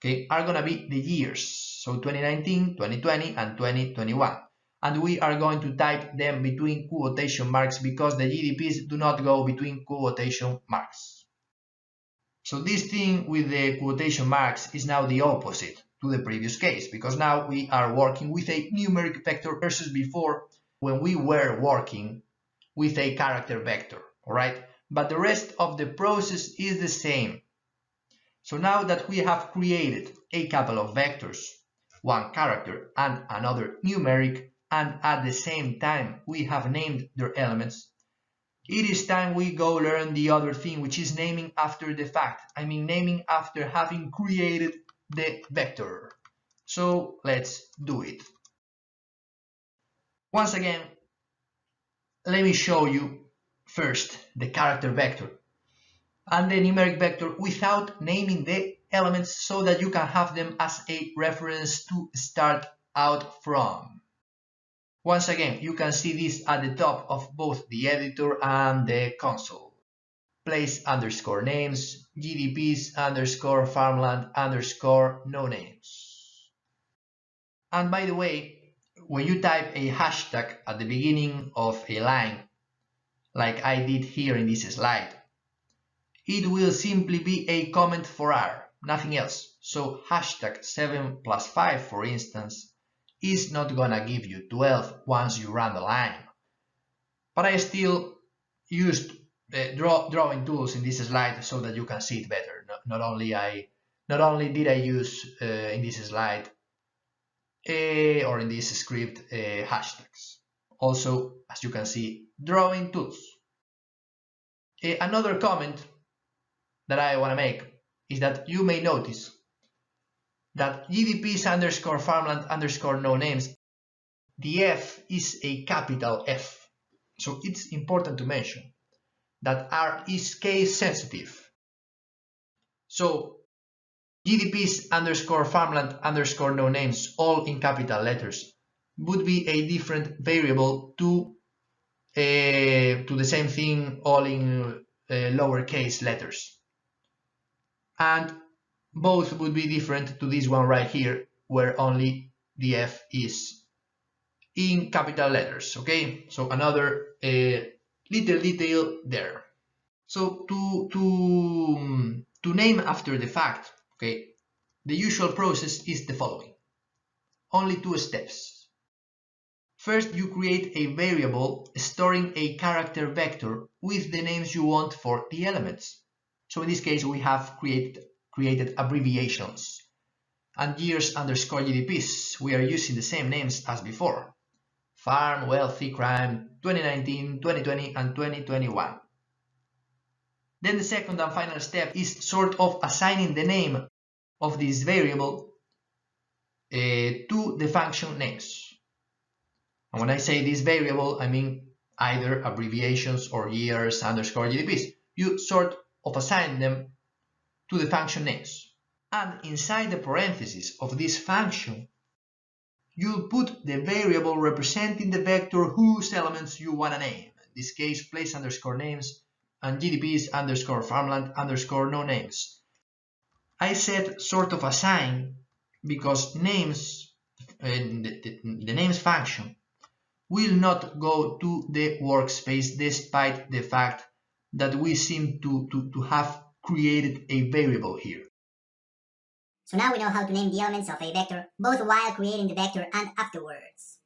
okay, are going to be the years, so 2019, 2020, and 2021. And we are going to type them between quotation marks because the GDPs do not go between quotation marks. So this thing with the quotation marks is now the opposite to the previous case, because now we are working with a numeric vector versus before when we were working with a character vector, all right? But the rest of the process is the same. So now that we have created a couple of vectors, one character and another numeric, and at the same time we have named their elements, it is time we go learn the other thing, which is naming after the fact. I mean naming after having created the vector. So let's do it. Once again, let me show you first the character vector and the numeric vector without naming the elements so that you can have them as a reference to start out from. Once again, you can see this at the top of both the editor and the console. Place underscore names, GDPs underscore farmland underscore no names. And by the way, when you type a hashtag at the beginning of a line, like I did here in this slide, it will simply be a comment for R, nothing else. So hashtag 7 plus 5, for instance, is not gonna give you 12 once you run the line. But I still used drawing tools in this slide so that you can see it better. Not only did I use in this slide or in this script hashtags. Also, as you can see, drawing tools. Another comment that I want to make is that you may notice that GDPs underscore farmland underscore no names, the F is a capital F. So it's important to mention that R is case sensitive. So GDPs underscore farmland underscore no names, all in capital letters, would be a different variable to the same thing, all in lowercase letters. And both would be different to this one right here, where only the F is in capital letters, okay? So another little detail there. So to name after the fact, okay, the usual process is the following. Only 2 steps. First, you create a variable storing a character vector with the names you want for the elements. So in this case, we have created abbreviations. And years underscore GDPs, we are using the same names as before. Farm, Wealthy, Crime, 2019, 2020, and 2021. Then the second and final step is sort of assigning the name of this variable to the function names. And when I say this variable, I mean either abbreviations or years underscore GDPs. You sort of assign them to the function names. And inside the parentheses of this function, you'll put the variable representing the vector whose elements you want to name. In this case, place underscore names and GDPs underscore farmland underscore no names. I said sort of assign because names, the names function, will not go to the workspace despite the fact that we seem to have created a variable here. So now we know how to name the elements of a vector, both while creating the vector and afterwards.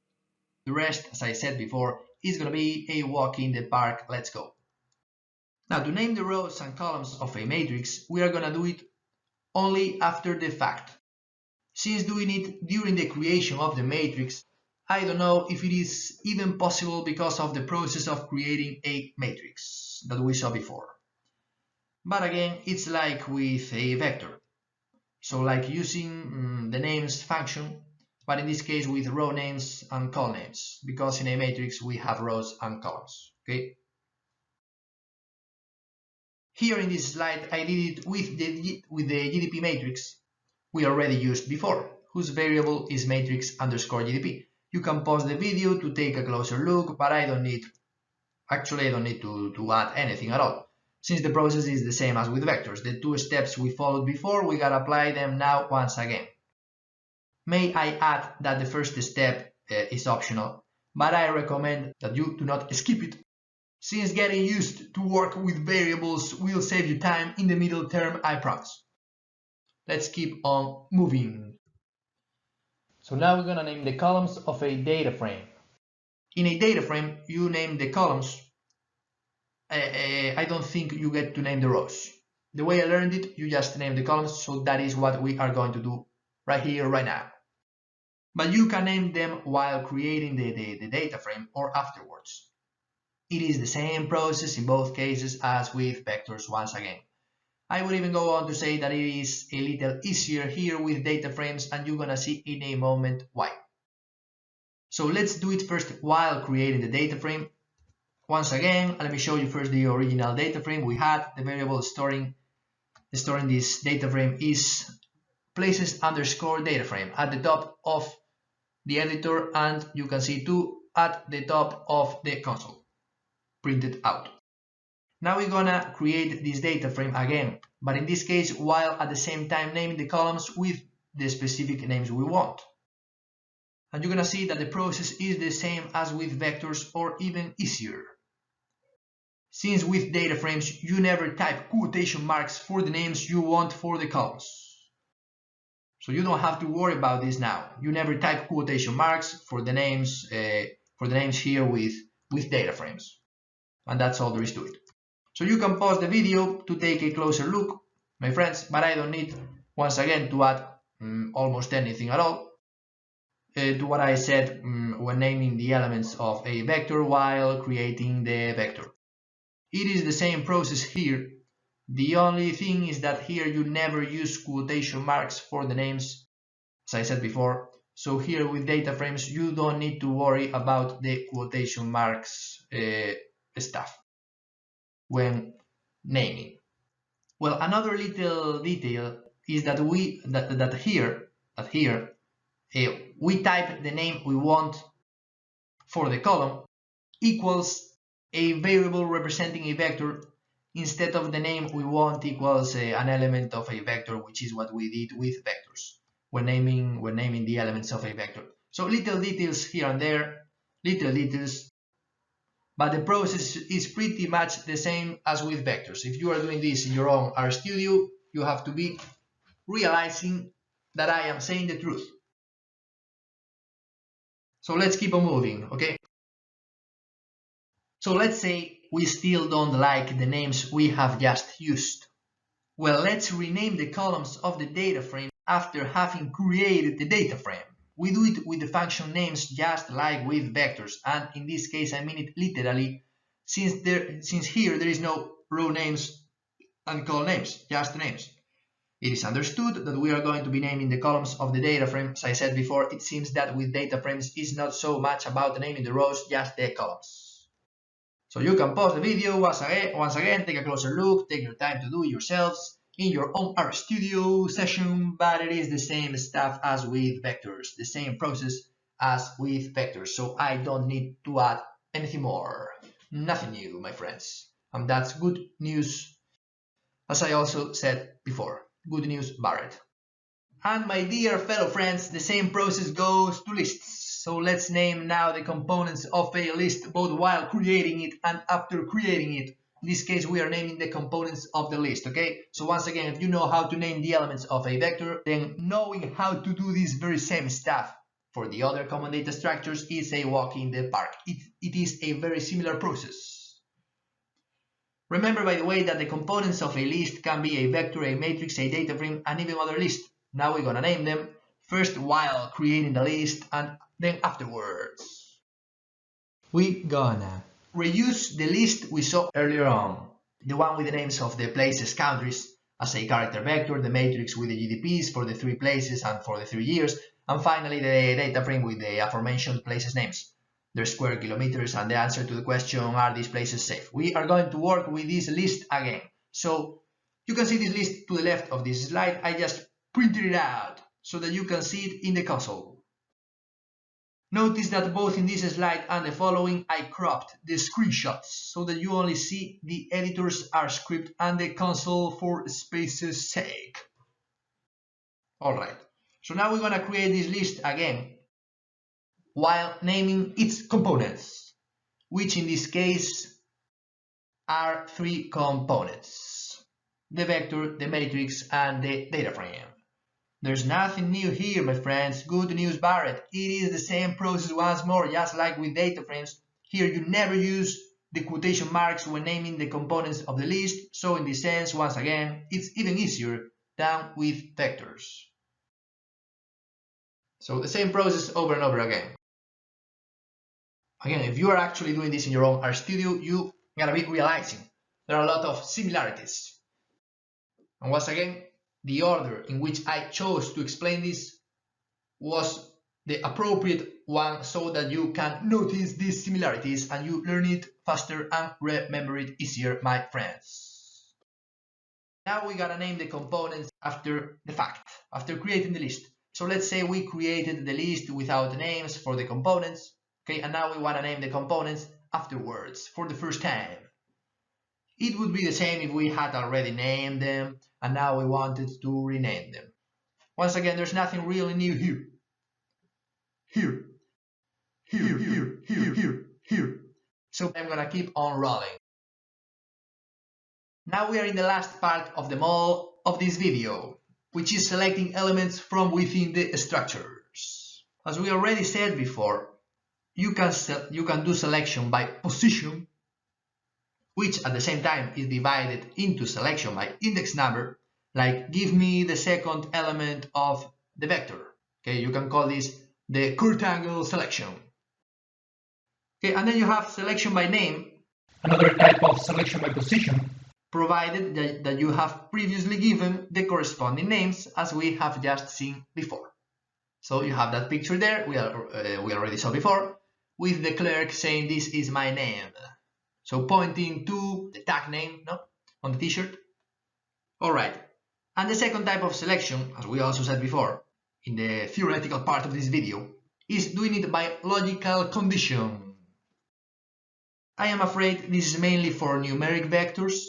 The rest, as I said before, is going to be a walk in the park. Let's go. Now, to name the rows and columns of a matrix, we are going to do it only after the fact. Since doing it during the creation of the matrix, I don't know if it is even possible because of the process of creating a matrix that we saw before. But again, it's like with a vector. So like using the names function, but in this case with row names and column names, because in a matrix we have rows and columns, okay? Here in this slide, I did it with the GDP matrix we already used before, whose variable is matrix underscore GDP. You can pause the video to take a closer look, but I don't need to add anything at all. Since the process is the same as with vectors, the 2 steps we followed before, we gotta apply them now once again. May I add that the first step is optional, but I recommend that you do not skip it, since getting used to work with variables will save you time in the middle term, I promise. Let's keep on moving. So now we're gonna name the columns of a data frame. In a data frame, you name the columns. I don't think you get to name the rows. The way I learned it, you just name the columns, so that is what we are going to do right here, right now. But you can name them while creating the data frame or afterwards. It is the same process in both cases as with vectors once again. I would even go on to say that it is a little easier here with data frames, and you're gonna see in a moment why. So let's do it first while creating the data frame. Once again, let me show you first the original data frame we had. The variable storing this data frame is places underscore data frame at the top of the editor, and you can see too at the top of the console printed out. Now we're gonna create this data frame again, but in this case while at the same time naming the columns with the specific names we want. And you're gonna see that the process is the same as with vectors, or even easier. Since with data frames you never type quotation marks for the names you want for the columns. So you don't have to worry about this now. You never type quotation marks for the names here with data frames. And that's all there is to it. So you can pause the video to take a closer look, my friends, but I don't need once again to add almost anything at all to what I said when naming the elements of a vector while creating the vector. It is the same process here. The only thing is that here you never use quotation marks for the names, as I said before. So here with data frames you don't need to worry about the quotation marks stuff when naming. Well, another little detail is that here we type the name we want for the column equals a variable representing a vector instead of the name we want equals an element of a vector, which is what we did with vectors when naming the elements of a vector. So little details here and there, little details, but the process is pretty much the same as with vectors. If you are doing this in your own RStudio, you have to be realizing that I am saying the truth. So let's keep on moving, okay? So let's say we still don't like the names we have just used. Well, let's rename the columns of the data frame after having created the data frame. We do it with the function names just like with vectors, and in this case I mean it literally, since here there is no row names and column names, just names. It is understood that we are going to be naming the columns of the data frame. As I said before, it seems that with data frames it's not so much about naming the rows, just the columns. So you can pause the video once again, take a closer look, take your time to do it yourselves in your own RStudio session, but it is the same stuff as with vectors, the same process as with vectors, so I don't need to add anything more. Nothing new, my friends. And that's good news, as I also said before. Good news, Barrett. And my dear fellow friends, the same process goes to lists. So let's name now the components of a list, both while creating it and after creating it. In this case, we are naming the components of the list, okay? So once again, if you know how to name the elements of a vector, then knowing how to do this very same stuff for the other common data structures is a walk in the park. It is a very similar process. Remember, by the way, that the components of a list can be a vector, a matrix, a data frame, and even other lists. Now we're gonna name them, first while creating the list and then afterwards. We're gonna reuse the list we saw earlier on, the one with the names of the places, countries as a character vector, the matrix with the GDPs for the 3 places and for the 3 years, and finally the data frame with the aforementioned places names, their square kilometers, and the answer to the question, are these places safe? We are going to work with this list again. So you can see this list to the left of this slide. I just printed it out so that you can see it in the console. Notice that both in this slide and the following I cropped the screenshots so that you only see the editor's R script and the console for space's sake. Alright, so now we're gonna create this list again while naming its components, which in this case are 3 components: the vector, the matrix, and the data frame. There's nothing new here, my friends. Good news, Barrett. It is the same process once more, just like with data frames. Here you never use the quotation marks when naming the components of the list, so in this sense, once again, it's even easier than with vectors. So the same process over and over again. Again, if you are actually doing this in your own RStudio, you're gonna be realizing there are a lot of similarities. And once again, the order in which I chose to explain this was the appropriate one so that you can notice these similarities and you learn it faster and remember it easier, my friends. Now we gotta name the components after the fact, after creating the list. So let's say we created the list without names for the components, okay, and now we wanna name the components afterwards for the first time. It would be the same if we had already named them and now we wanted to rename them. Once again, there's nothing really new here. Here. So I'm gonna keep on rolling. Now we are in the last part of the mall of this video, which is selecting elements from within the structures. As we already said before, you can do selection by position, which at the same time is divided into selection by index number, like give me the second element of the vector. Okay, you can call this the curtangle selection. Okay, and then you have selection by name, another type of selection by position, provided that you have previously given the corresponding names as we have just seen before. So you have that picture there, we already saw before, with the clerk saying this is my name. So pointing to the tag name, no, on the t-shirt. Alright, and the second type of selection, as we also said before, in the theoretical part of this video, is doing it by logical condition. I am afraid this is mainly for numeric vectors,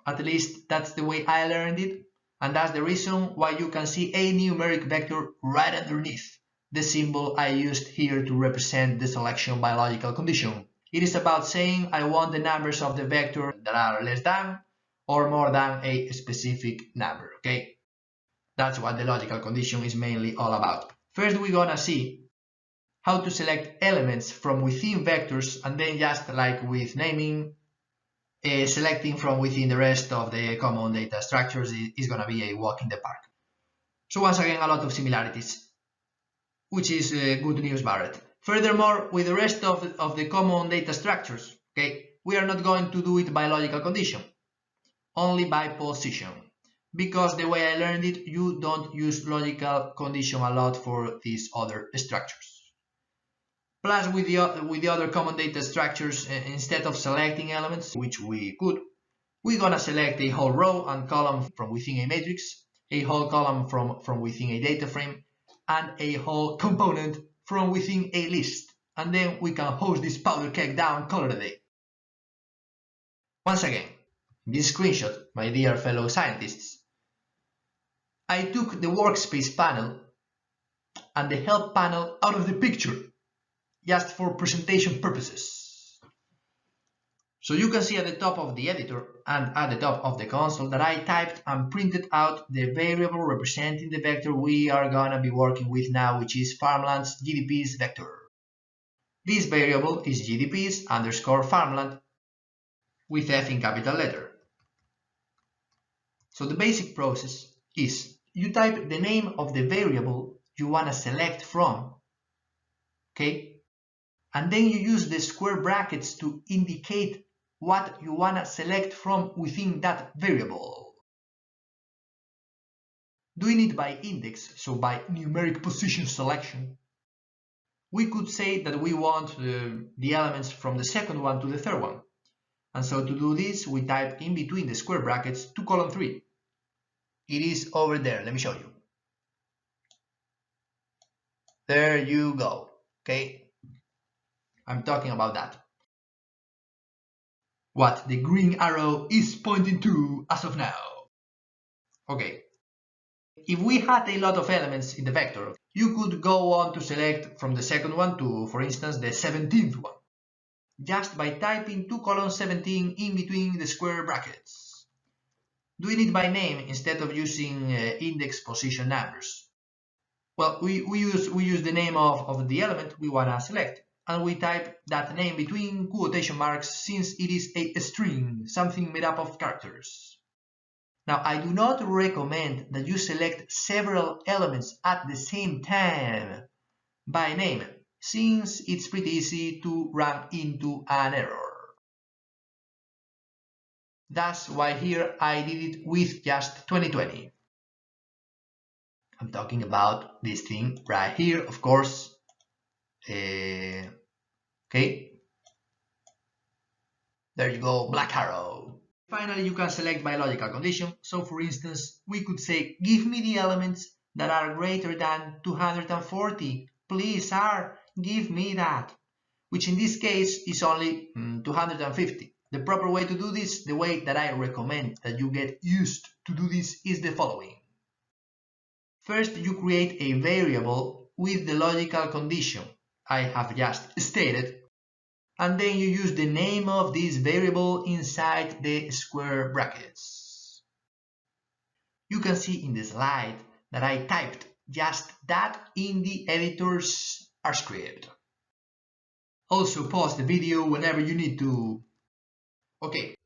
at least that's the way I learned it, and that's the reason why you can see a numeric vector right underneath the symbol I used here to represent the selection by logical condition. It is about saying I want the numbers of the vector that are less than or more than a specific number, okay? That's what the logical condition is mainly all about. First we're gonna see how to select elements from within vectors, and then just like with naming, selecting from within the rest of the common data structures is gonna be a walk in the park. So once again, a lot of similarities, which is good news, Barrett. Furthermore, with the rest of the common data structures, okay, we are not going to do it by logical condition, only by position. Because the way I learned it, you don't use logical condition a lot for these other structures. Plus, with the other common data structures, instead of selecting elements, which we could, we're gonna select a whole row and column from within a matrix, a whole column from within a data frame, and a whole component from within a list. And then we can hose this powder keg down, call it a day. Once again, in this screenshot, my dear fellow scientists, I took the workspace panel and the help panel out of the picture, just for presentation purposes. So you can see at the top of the editor and at the top of the console that I typed and printed out the variable representing the vector we are gonna be working with now, which is Farmland's GDPs vector. This variable is GDPs underscore Farmland with F in capital letter. So the basic process is you type the name of the variable you wanna select from, okay? And then you use the square brackets to indicate what you wanna select from within that variable. Doing it by index, so by numeric position selection, we could say that we want the elements from the second one to the third one. And so to do this, we type in between the square brackets 2:3. It is over there, let me show you. There you go, okay? I'm talking about that. What the green arrow is pointing to as of now. Okay. If we had a lot of elements in the vector, you could go on to select from the second one to, for instance, the 17th one, just by typing 2:17 in between the square brackets. Doing it by name instead of using index position numbers Well, we use the name of the element we want to select, and we type that name between quotation marks since it is a string, something made up of characters. Now, I do not recommend that you select several elements at the same time by name, since it's pretty easy to run into an error. That's why here I did it with just 2020. I'm talking about this thing right here, of course. Okay. There you go, black arrow. Finally, you can select by logical condition. So for instance, we could say, give me the elements that are greater than 240. Please, sir, give me that. Which in this case is only 250. The proper way to do this, the way that I recommend that you get used to do this, is the following. First, you create a variable with the logical condition I have just stated, and then you use the name of this variable inside the square brackets. You can see in the slide that I typed just that in the editor's R script. Also pause the video whenever you need to. Okay,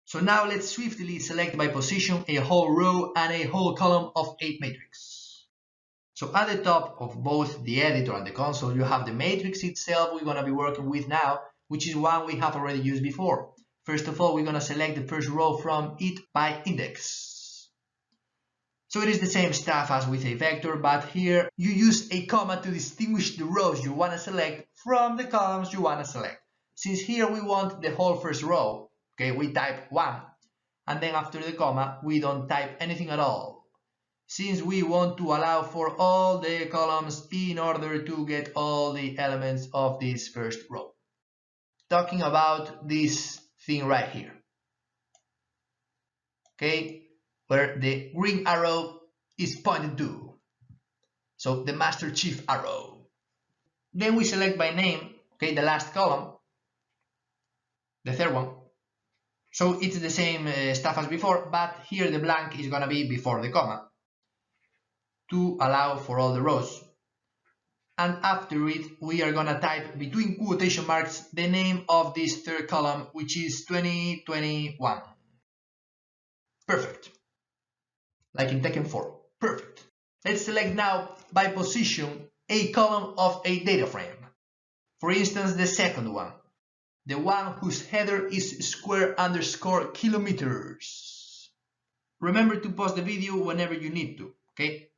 so now let's swiftly select by position a whole row and a whole column of a matrix. So at the top of both the editor and the console, you have the matrix itself we're going to be working with now, which is one we have already used before. First of all, we're going to select the first row from it by index. So it is the same stuff as with a vector, but here you use a comma to distinguish the rows you want to select from the columns you want to select. Since here we want the whole first row, okay, we type 1, and then after the comma we don't type anything at all, since we want to allow for all the columns in order to get all the elements of this first row. Talking about this thing right here, okay, where the green arrow is pointed to, so the master chief arrow. Then we select by name, okay, the last column, the third one. So it's the same stuff as before, but here the blank is gonna be before the comma to allow for all the rows. And after it, we are gonna type between quotation marks the name of this third column, which is 2021. Perfect. Like in Tekken 4. Perfect. Let's select now by position a column of a data frame. For instance, the second one, the one whose header is square_kilometers. Remember to pause the video whenever you need to, okay?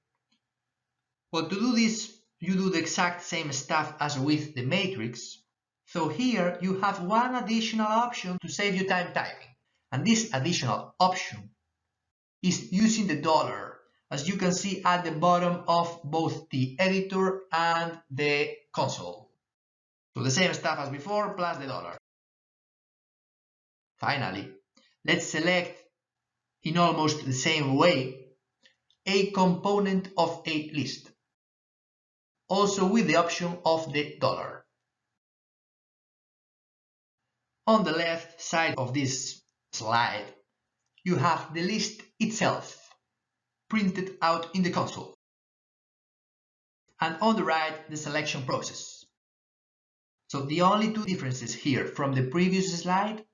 Well, to do this, you do the exact same stuff as with the matrix. So here you have one additional option to save you time typing. And this additional option is using the dollar, as you can see at the bottom of both the editor and the console. So the same stuff as before plus the dollar. Finally, let's select in almost the same way a component of a list, also with the option of the dollar. On the left side of this slide, you have the list itself printed out in the console, and on the right the selection process. So the only two differences here from the previous slide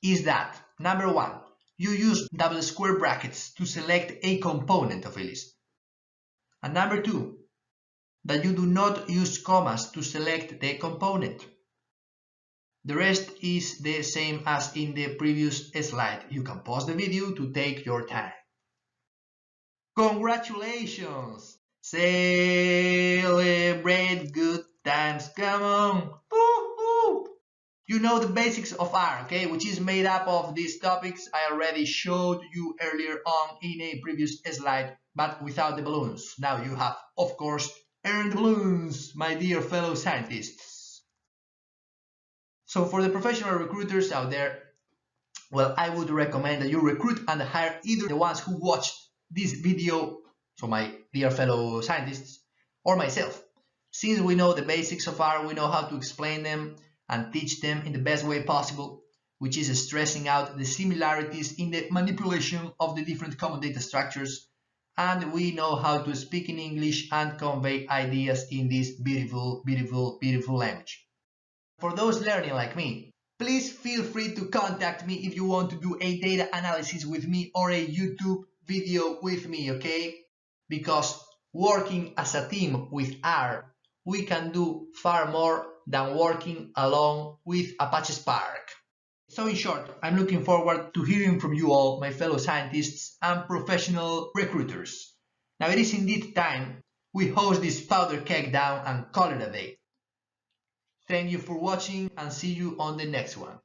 is that, number one, you use double square brackets to select a component of a list, and number two, that you do not use commas to select the component. The rest is the same as in the previous slide. You can pause the video to take your time. Congratulations! Celebrate good times, come on! Woo-hoo! You know the basics of R, okay, which is made up of these topics I already showed you earlier on in a previous slide, but without the balloons. Now you have, of course, earned balloons, my dear fellow scientists. So for the professional recruiters out there, well, I would recommend that you recruit and hire either the ones who watched this video, so my dear fellow scientists, or myself. Since we know the basics of R, we know how to explain them and teach them in the best way possible, which is stressing out the similarities in the manipulation of the different common data structures and we know how to speak in English and convey ideas in this beautiful, beautiful, beautiful language. For those learning like me, please feel free to contact me if you want to do a data analysis with me or a YouTube video with me, okay? Because working as a team with R, we can do far more than working alone with Apache Spark. So in short, I'm looking forward to hearing from you all, my fellow scientists and professional recruiters. Now it is indeed time we host this powder keg down and call it a day. Thank you for watching and see you on the next one.